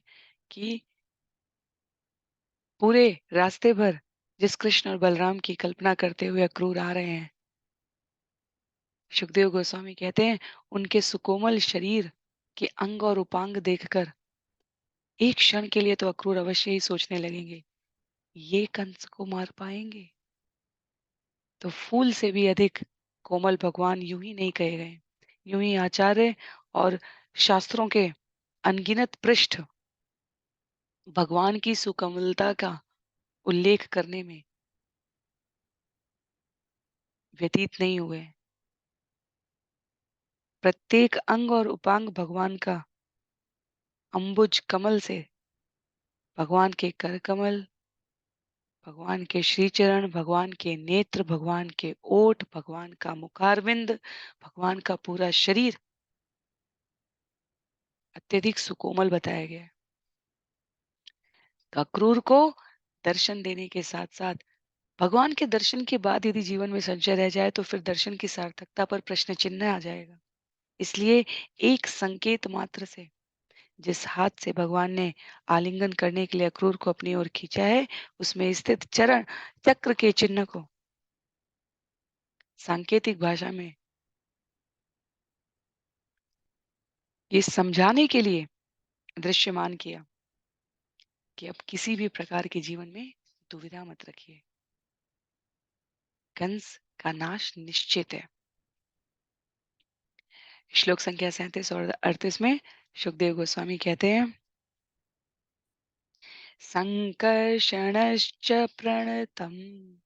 कि पूरे रास्ते भर जिस कृष्ण और बलराम की कल्पना करते हुए अक्रूर आ रहे हैं, सुखदेव गोस्वामी कहते हैं उनके सुकोमल शरीर के अंग और उपांग देखकर एक क्षण के लिए तो अक्रूर अवश्य ही सोचने लगेंगे, ये कंस को मार पाएंगे। तो फूल से भी अधिक कोमल भगवान यूं ही नहीं कहे गए। यूं ही आचार्य और शास्त्रों के अनगिनत पृष्ठ भगवान की सुकमलता का उल्लेख करने में व्यतीत नहीं हुए। प्रत्येक अंग और उपांग भगवान का अंबुज कमल से, भगवान के कर कमल, भगवान के श्री चरण, भगवान के नेत्र, भगवान के ओठ, भगवान का मुखारविंद, भगवान का पूरा शरीर अत्यधिक सुकोमल बताया गया है। तो अक्रूर को दर्शन देने के साथ साथ भगवान के दर्शन के बाद यदि जीवन में संशय रह जाए तो फिर दर्शन की सार्थकता पर प्रश्न चिन्ह आ जाएगा। इसलिए एक संकेत मात्र से, जिस हाथ से भगवान ने आलिंगन करने के लिए अक्रूर को अपनी ओर खींचा है, उसमें स्थित चरण चक्र के चिन्ह को सांकेतिक भाषा में ये समझाने के लिए दृश्यमान किया कि अब किसी भी प्रकार के जीवन में दुविधा मत रखिए, कंस का नाश निश्चित है। श्लोक संख्या 37 और 38 में सुखदेव गोस्वामी कहते हैं, संकर्षणश्च प्रणतम्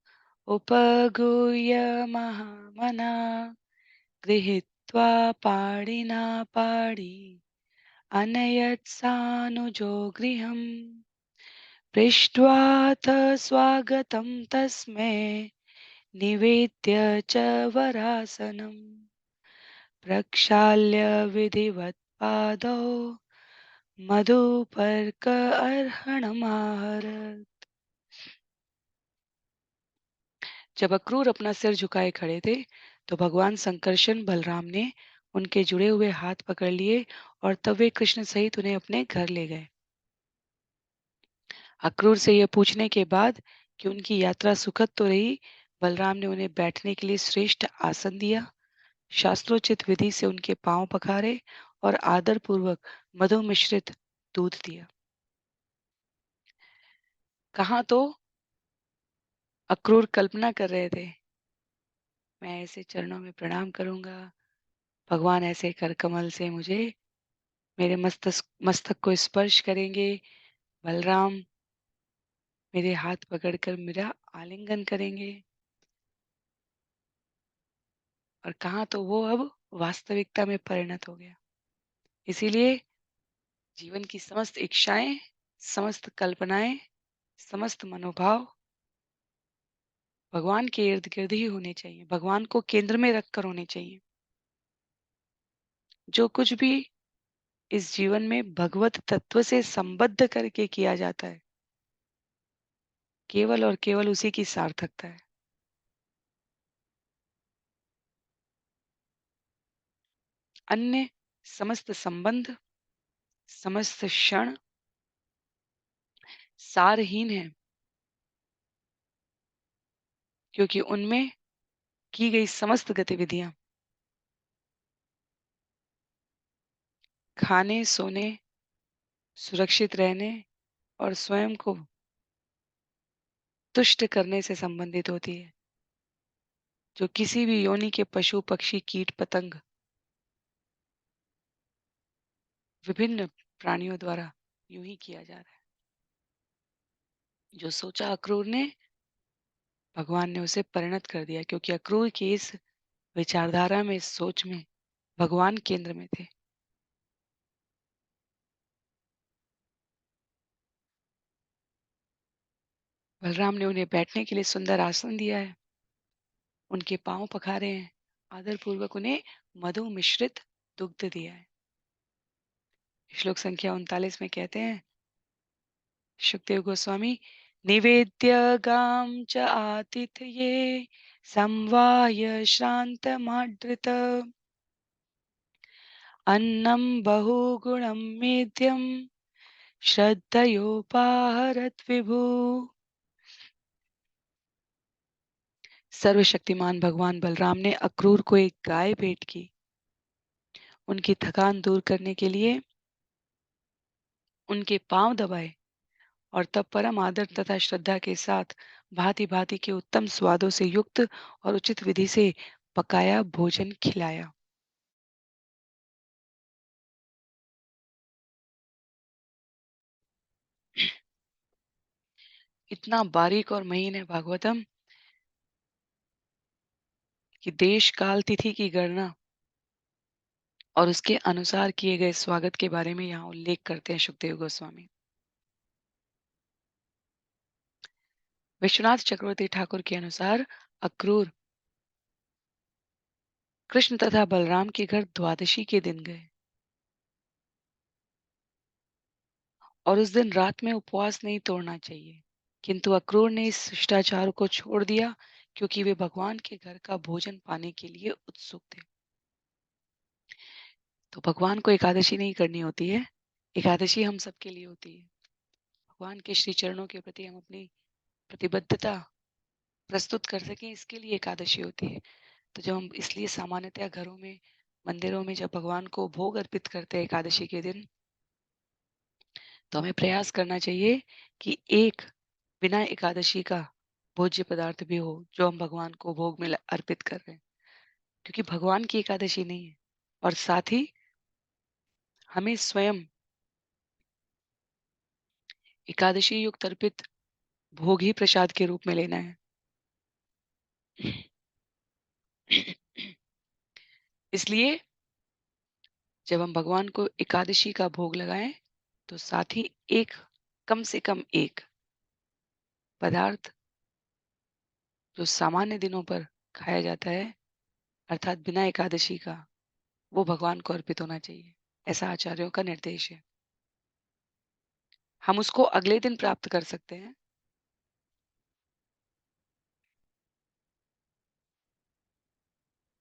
उपगूह्य महामना गृहीत्वा पाणिना पाणि अनयत्सानुजो गृहम् पृष्ट्वाथ स्वागतं तस्मै निवेद्य च वरासनम् प्रक्षाल्य विधिवत् पादौ मधुपर्क अर्हणमाहरत्। जब अक्रूर अपना सिर झुकाए खड़े थे तो भगवान संकर्षण बलराम ने उनके जुड़े हुए हाथ पकड़ लिए और तब वे कृष्ण सहित उन्हें अपने घर ले गए। अक्रूर से यह पूछने के बाद कि उनकी यात्रा सुखद तो रही, बलराम ने उन्हें बैठने के लिए श्रेष्ठ आसन दिया, शास्त्रोचित विधि से उनके पांव पखारे और आदर पूर्वक मधु मिश्रित दूध दिया। कहाँ तो अक्रूर कल्पना कर रहे थे, मैं ऐसे चरणों में प्रणाम करूंगा, भगवान ऐसे कर कमल से मुझे मेरे मस्तक को स्पर्श करेंगे, बलराम मेरे हाथ पकड़कर मेरा आलिंगन करेंगे। और कहाँ तो वो अब वास्तविकता में परिणत हो गया। इसीलिए जीवन की समस्त इच्छाएं, समस्त कल्पनाएं, समस्त मनोभाव भगवान के इर्द गिर्द ही होने चाहिए, भगवान को केंद्र में रखकर होने चाहिए। जो कुछ भी इस जीवन में भगवत तत्व से संबद्ध करके किया जाता है, केवल और केवल उसी की सार्थकता है। अन्य समस्त संबंध, समस्त क्षण सारहीन है, क्योंकि उनमें की गई समस्त गतिविधियां खाने, सोने, सुरक्षित रहने और स्वयं को तुष्ट करने से संबंधित होती है, जो किसी भी योनि के पशु, पक्षी, कीट, पतंग, विभिन्न प्राणियों द्वारा यूं ही किया जा रहा है। जो सोचा अक्रूर ने, भगवान ने उसे परिणत कर दिया, क्योंकि अक्रूर की इस विचारधारा में, इस सोच में भगवान केंद्र में थे। बलराम ने उन्हें बैठने के लिए सुंदर आसन दिया है, उनके पांव पखारे हैं, आदर पूर्वक उन्हें मधु मिश्रित दुग्ध दिया है। श्लोक संख्या 39 में कहते हैं सुखदेव गोस्वामी, निवेद्य गाम च आतिथ्ये संवाय श्रांत माडृत अन्नम बहुगुणं मेद्यम श्रद्धयोपाहरत विभु। सर्वशक्तिमान भगवान बलराम ने अक्रूर को एक गाय भेंट की। उनकी थकान दूर करने के लिए उनके पांव दबाए और तब परम आदर तथा श्रद्धा के साथ भांति भांति के उत्तम स्वादों से युक्त और उचित विधि से पकाया भोजन खिलाया। इतना बारीक और महीन है भागवतम कि देश काल तिथि की गणना और उसके अनुसार किए गए स्वागत के बारे में यहाँ उल्लेख करते हैं सुखदेव गोस्वामी। विश्वनाथ चक्रवर्ती ठाकुर के अनुसार अक्रूर कृष्ण तथा बलराम के घर द्वादशी के दिन गए और उस दिन रात में उपवास नहीं तोड़ना चाहिए, किंतु अक्रूर ने इस शिष्टाचार को छोड़ दिया क्योंकि वे भगवान के घर का भोजन पाने के लिए उत्सुक थे। तो भगवान को एकादशी नहीं करनी होती है, एकादशी हम सबके लिए होती है। भगवान के श्री चरणों के प्रति हम अपनी प्रतिबद्धता प्रस्तुत कर सकें, इसके लिए एकादशी होती है। तो जब हम इसलिए सामान्यतः घरों में, मंदिरों में जब भगवान को भोग अर्पित करते हैं एकादशी के दिन, तो हमें प्रयास करना चाहिए कि एक बिना एकादशी का भोज्य पदार्थ भी हो जो हम भगवान को भोग में अर्पित कर रहे हैं, क्योंकि भगवान की एकादशी नहीं है। और साथ ही हमें स्वयं एकादशी युक्त अर्पित भोग ही प्रसाद के रूप में लेना है। इसलिए जब हम भगवान को एकादशी का भोग लगाएं तो साथ ही एक, कम से कम एक पदार्थ जो सामान्य दिनों पर खाया जाता है, अर्थात बिना एकादशी का, वो भगवान को अर्पित होना चाहिए। ऐसा आचार्यों का निर्देश है। हम उसको अगले दिन प्राप्त कर सकते हैं।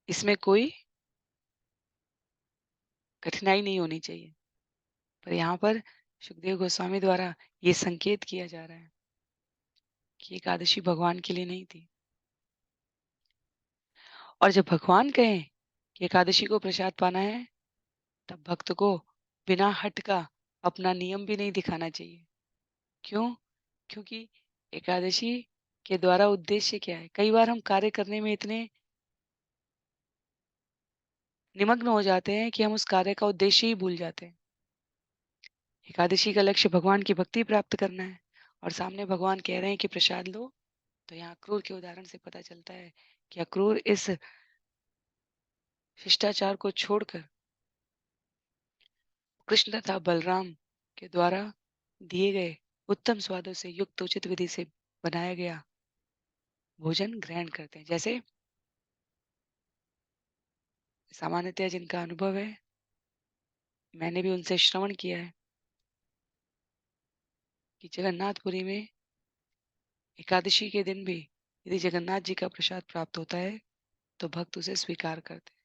इसमें कोई कठिनाई नहीं होनी चाहिए। पर यहाँ पर सुखदेव गोस्वामी द्वारा ये संकेत किया जा रहा है कि एकादशी भगवान के लिए नहीं थी। और जब भगवान कहें कि एकादशी को प्रसाद पाना है, तब भक्त को बिना हट का अपना नियम भी नहीं दिखाना चाहिए। क्यों? क्योंकि एकादशी के द्वारा उद्देश्य क्या है? कई बार हम कार्य करने में इतने निमग्न हो जाते हैं कि हम उस कार्य का उद्देश्य ही भूल जाते हैं। एकादशी का लक्ष्य भगवान की भक्ति प्राप्त करना है और सामने भगवान कह रहे हैं कि प्रसाद लो। तो यहाँ अक्रूर के उदाहरण से पता चलता है कि अक्रूर इस शिष्टाचार को छोड़कर कृष्ण तथा बलराम के द्वारा दिए गए उत्तम स्वादों से युक्त उचित विधि से बनाया गया भोजन ग्रहण करते हैं। जैसे सामान्यतः जिनका अनुभव है, मैंने भी उनसे श्रवण किया है कि जगन्नाथपुरी में एकादशी के दिन भी यदि जगन्नाथ जी का प्रसाद प्राप्त होता है तो भक्त उसे स्वीकार करते हैं,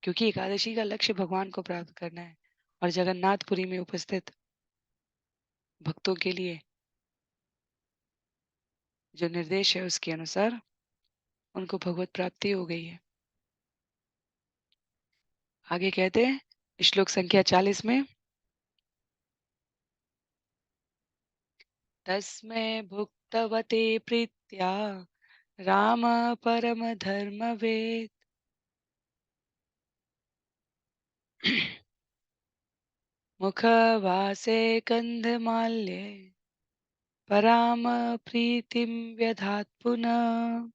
क्योंकि एकादशी का लक्ष्य भगवान को प्राप्त करना है और जगन्नाथपुरी में उपस्थित भक्तों के लिए जो निर्देश है उसके अनुसार उनको भगवत प्राप्ति हो गई है। आगे कहते हैं श्लोक संख्या 40 में, तस्मै भुक्तवते प्रीत्या राम परम धर्मवेद मुखवासे कंधमाल्ये पराम प्रीतिम व्यधात पुनः।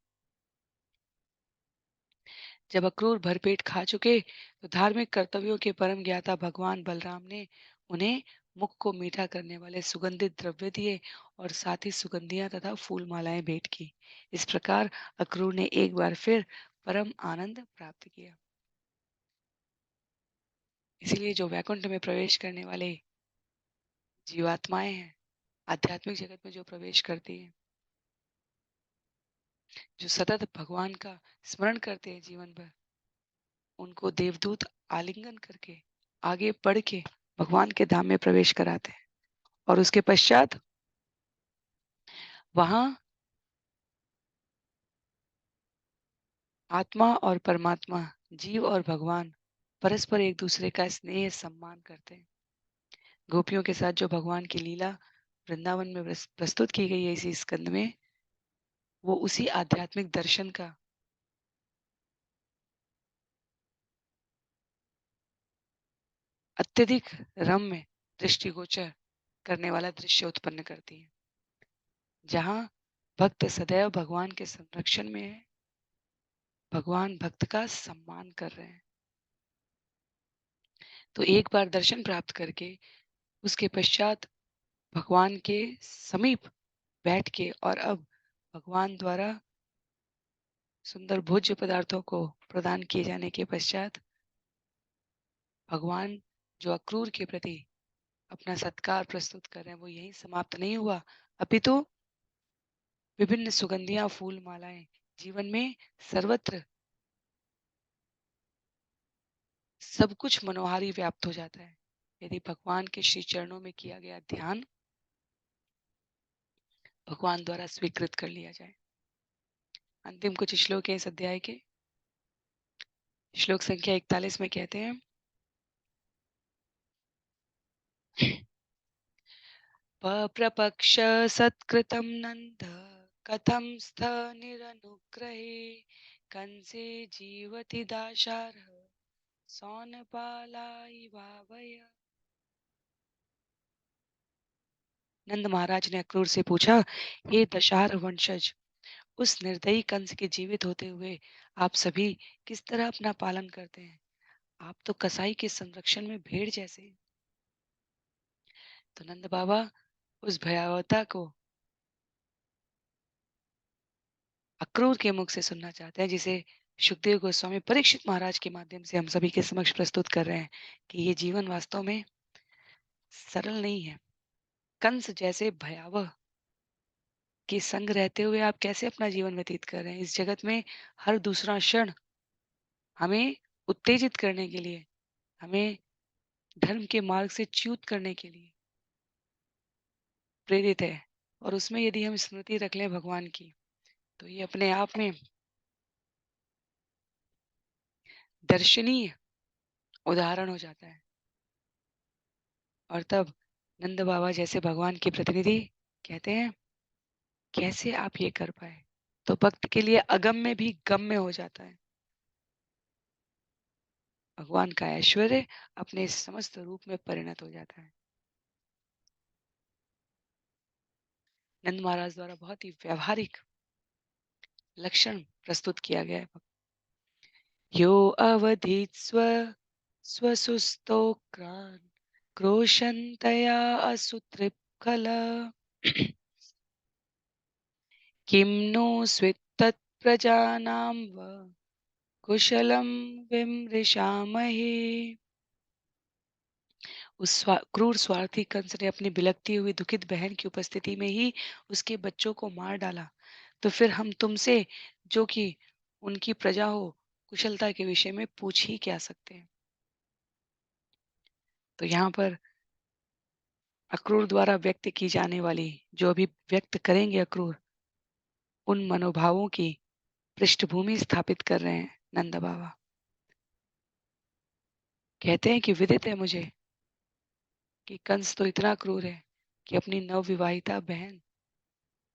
जब अक्रूर भरपेट खा चुके तो धार्मिक कर्तव्यों के परम ज्ञाता भगवान बलराम ने उन्हें मुख को मीठा करने वाले सुगंधित द्रव्य दिए और साथ ही सुगंधियां तथा फूल मालाएं भेंट की। इस प्रकार अक्रूर ने एक बार फिर परम आनंद प्राप्त किया। इसीलिए जो वैकुंठ में प्रवेश करने वाले जीवात्माएं हैं, आध्यात्मिक जगत में जो प्रवेश करती हैं, जो सतत भगवान का स्मरण करते हैं जीवन भर, उनको देवदूत आलिंगन करके आगे बढ़ के भगवान के धाम में प्रवेश कराते हैं और उसके पश्चात वहां आत्मा और परमात्मा, जीव और भगवान परस्पर एक दूसरे का स्नेह सम्मान करते हैं। गोपियों के साथ जो भगवान की लीला वृंदावन में प्रस्तुत की गई है इसी स्कंद में, वो उसी आध्यात्मिक दर्शन का अत्यधिक रम्य दृष्टिगोचर करने वाला दृश्य उत्पन्न करती है, जहाँ भक्त सदैव भगवान के संरक्षण में है, भगवान भक्त का सम्मान कर रहे हैं। तो एक बार दर्शन प्राप्त करके उसके पश्चात भगवान के समीप बैठ के और अब भगवान द्वारा सुंदर भोज्य पदार्थों को प्रदान किए जाने के पश्चात भगवान जो अक्रूर के प्रति अपना सत्कार प्रस्तुत कर रहे हैं वो यहीं समाप्त नहीं हुआ, अपितु विभिन्न सुगंधियां फूल मालाएं जीवन में सर्वत्र सब कुछ मनोहारी व्याप्त हो जाता है यदि भगवान के श्री चरणों में किया गया ध्यान भगवान द्वारा स्वीकृत कर लिया जाए। अंतिम कुछ श्लोक है इस अध्याय के। श्लोक संख्या 41 में कहते हैं, पप्रपक्ष सत्कृतं नन्द कथं स्थ निरनुग्रहे कंसे जीवति दाशार्ह सौनपालाइवावय। नंद महाराज ने अक्रूर से पूछा, हे दशार वंशज, उस निर्दयी कंस के जीवित होते हुए आप सभी किस तरह अपना पालन करते हैं? आप तो कसाई के संरक्षण में भेड़ जैसे हैं। तो नंद बाबा उस भयावहता को अक्रूर के मुख से सुनना चाहते हैं, जिसे सुखदेव गोस्वामी परीक्षित महाराज के माध्यम से हम सभी के समक्ष प्रस्तुत कर रहे हैं कि ये जीवन वास्तव में सरल नहीं है। कंस जैसे भयावह के संग रहते हुए आप कैसे अपना जीवन व्यतीत कर रहे हैं? इस जगत में हर दूसरा क्षण हमें उत्तेजित करने के लिए, हमें धर्म के मार्ग से च्युत करने के लिए प्रेरित है। और उसमें यदि हम स्मृति रख लें भगवान की, तो ये अपने आप में दर्शनीय उदाहरण हो जाता है। और तब नंद बाबा जैसे भगवान के प्रतिनिधि कहते हैं, कैसे आप ये कर पाए? तो भक्त के लिए अगम्य भी गम्य हो जाता है। भगवान का ऐश्वर्य अपने समस्त रूप में परिणत हो जाता है। नंद महाराज द्वारा बहुत ही व्यवहारिक लक्षण प्रस्तुत किया गया है। यो अवधीत स्वसुस्तोक्रान् क्रोशन्तया असुतृप्खल किं नो स्वित्तत्प्रजानां व कुशलं विमृशामहे। उस क्रूर स्वार्थी कंस ने अपनी बिलखती हुई दुखित बहन की उपस्थिति में ही उसके बच्चों को मार डाला। तो फिर हम तुमसे, जो कि उनकी प्रजा हो, कुशलता के विषय में पूछ ही क्या सकते हैं। तो यहाँ पर अक्रूर द्वारा व्यक्त की जाने वाली, जो अभी व्यक्त करेंगे अक्रूर, उन मनोभावों की पृष्ठभूमि स्थापित कर रहे हैं नंद बाबा। कहते हैं कि विदित है मुझे कि कंस तो इतना क्रूर है कि अपनी नवविवाहिता बहन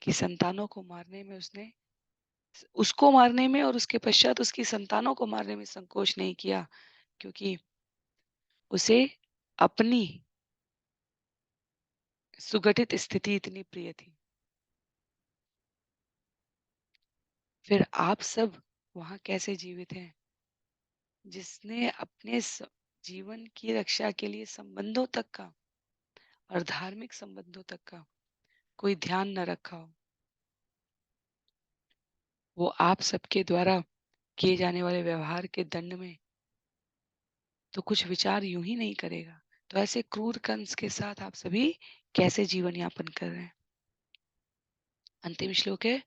की संतानों को मारने में उसको मारने में और उसके पश्चात उसकी संतानों को मारने में संकोच नहीं किया, क्योंकि उसे अपनी सुगठित स्थिति इतनी प्रिय थी। फिर आप सब वहां कैसे जीवित हैं, जिसने अपने जीवन की रक्षा के लिए संबंधों तक का और धार्मिक संबंधों तक का कोई ध्यान न रखा हो, वो आप सबके द्वारा किए जाने वाले व्यवहार के दंड में तो कुछ विचार यूं ही नहीं करेगा। तो ऐसे क्रूर कंस के साथ आप सभी कैसे जीवन यापन कर रहे हैं। अंतिम श्लोक है,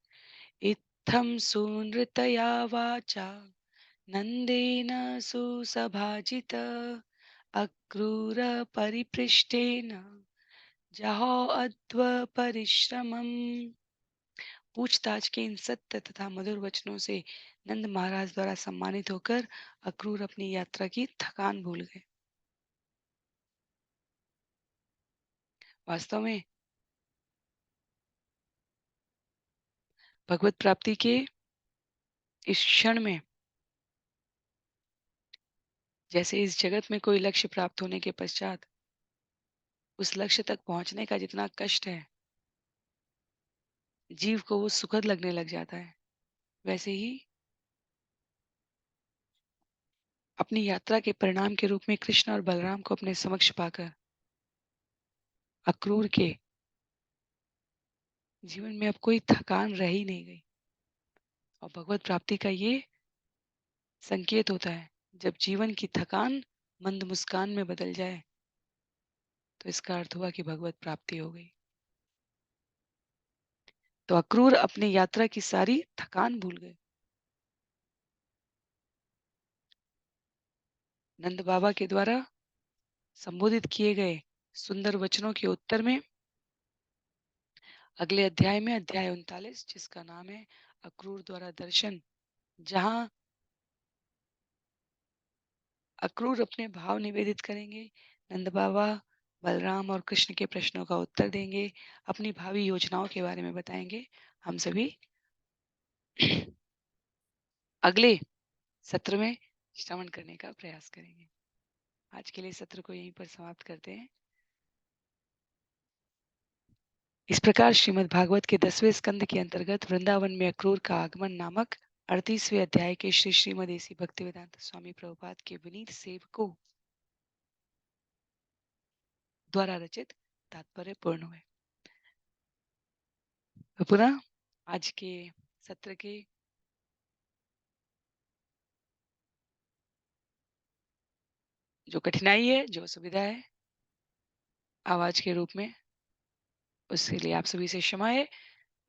इत्थं सुनृतया वाचा नंदेन सुसभाजित अक्रूर परिपृष्टेन जहो अध्व परिश्रमम्। पूछताछ के इन सत्य तथा मधुर वचनों से नंद महाराज द्वारा सम्मानित होकर अक्रूर अपनी यात्रा की थकान भूल गए। वास्तव में भगवत प्राप्ति के इस क्षण में, जैसे इस जगत में कोई लक्ष्य प्राप्त होने के पश्चात उस लक्ष्य तक पहुंचने का जितना कष्ट है, जीव को वो सुखद लगने लग जाता है, वैसे ही अपनी यात्रा के परिणाम के रूप में कृष्ण और बलराम को अपने समक्ष पाकर अक्रूर के जीवन में अब कोई थकान रह ही नहीं गई। और भगवत प्राप्ति का ये संकेत होता है, जब जीवन की थकान मंद मुस्कान में बदल जाए तो इसका अर्थ हुआ कि भगवत प्राप्ति हो गई। तो अक्रूर अपनी यात्रा की सारी थकान भूल गए। नंद बाबा के द्वारा संबोधित किए गए सुंदर वचनों के उत्तर में अगले अध्याय में, अध्याय 39, जिसका नाम है अक्रूर द्वारा दर्शन, जहां अक्रूर अपने भाव निवेदित करेंगे, नंद बाबा बलराम और कृष्ण के प्रश्नों का उत्तर देंगे, अपनी भावी योजनाओं के बारे में बताएंगे। हम सभी अगले सत्र में श्रवण करने का प्रयास करेंगे। आज के लिए सत्र को यहीं पर समाप्त करते हैं। इस प्रकार श्रीमद् भागवत के 10वें स्कंद के अंतर्गत वृंदावन में अक्रूर का आगमन नामक 38वें अध्याय के श्री श्रीमद एसी भक्तिवेदांत स्वामी प्रभुपाद के विनीत सेवकों द्वारा रचित तात्पर्य पूर्ण हुए। तो पुनः आज के सत्र के जो कठिनाई है, जो सुविधा है आवाज के रूप में, उसके लिए आप सभी से क्षमा है,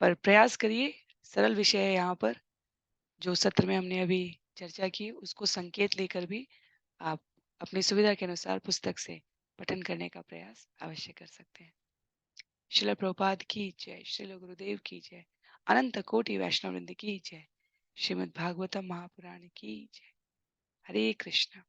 पर प्रयास करिए। सरल विषय है यहाँ पर, जो सत्र में हमने अभी चर्चा की उसको संकेत लेकर भी आप अपनी सुविधा के अनुसार पुस्तक से पठन करने का प्रयास अवश्य कर सकते हैं। श्रील प्रभुपाद की जय, श्रील गुरुदेव की जय, अनंत कोटि वैष्णव वृंद की जय, श्रीमद् भागवतम महापुराण की जय। हरे कृष्ण।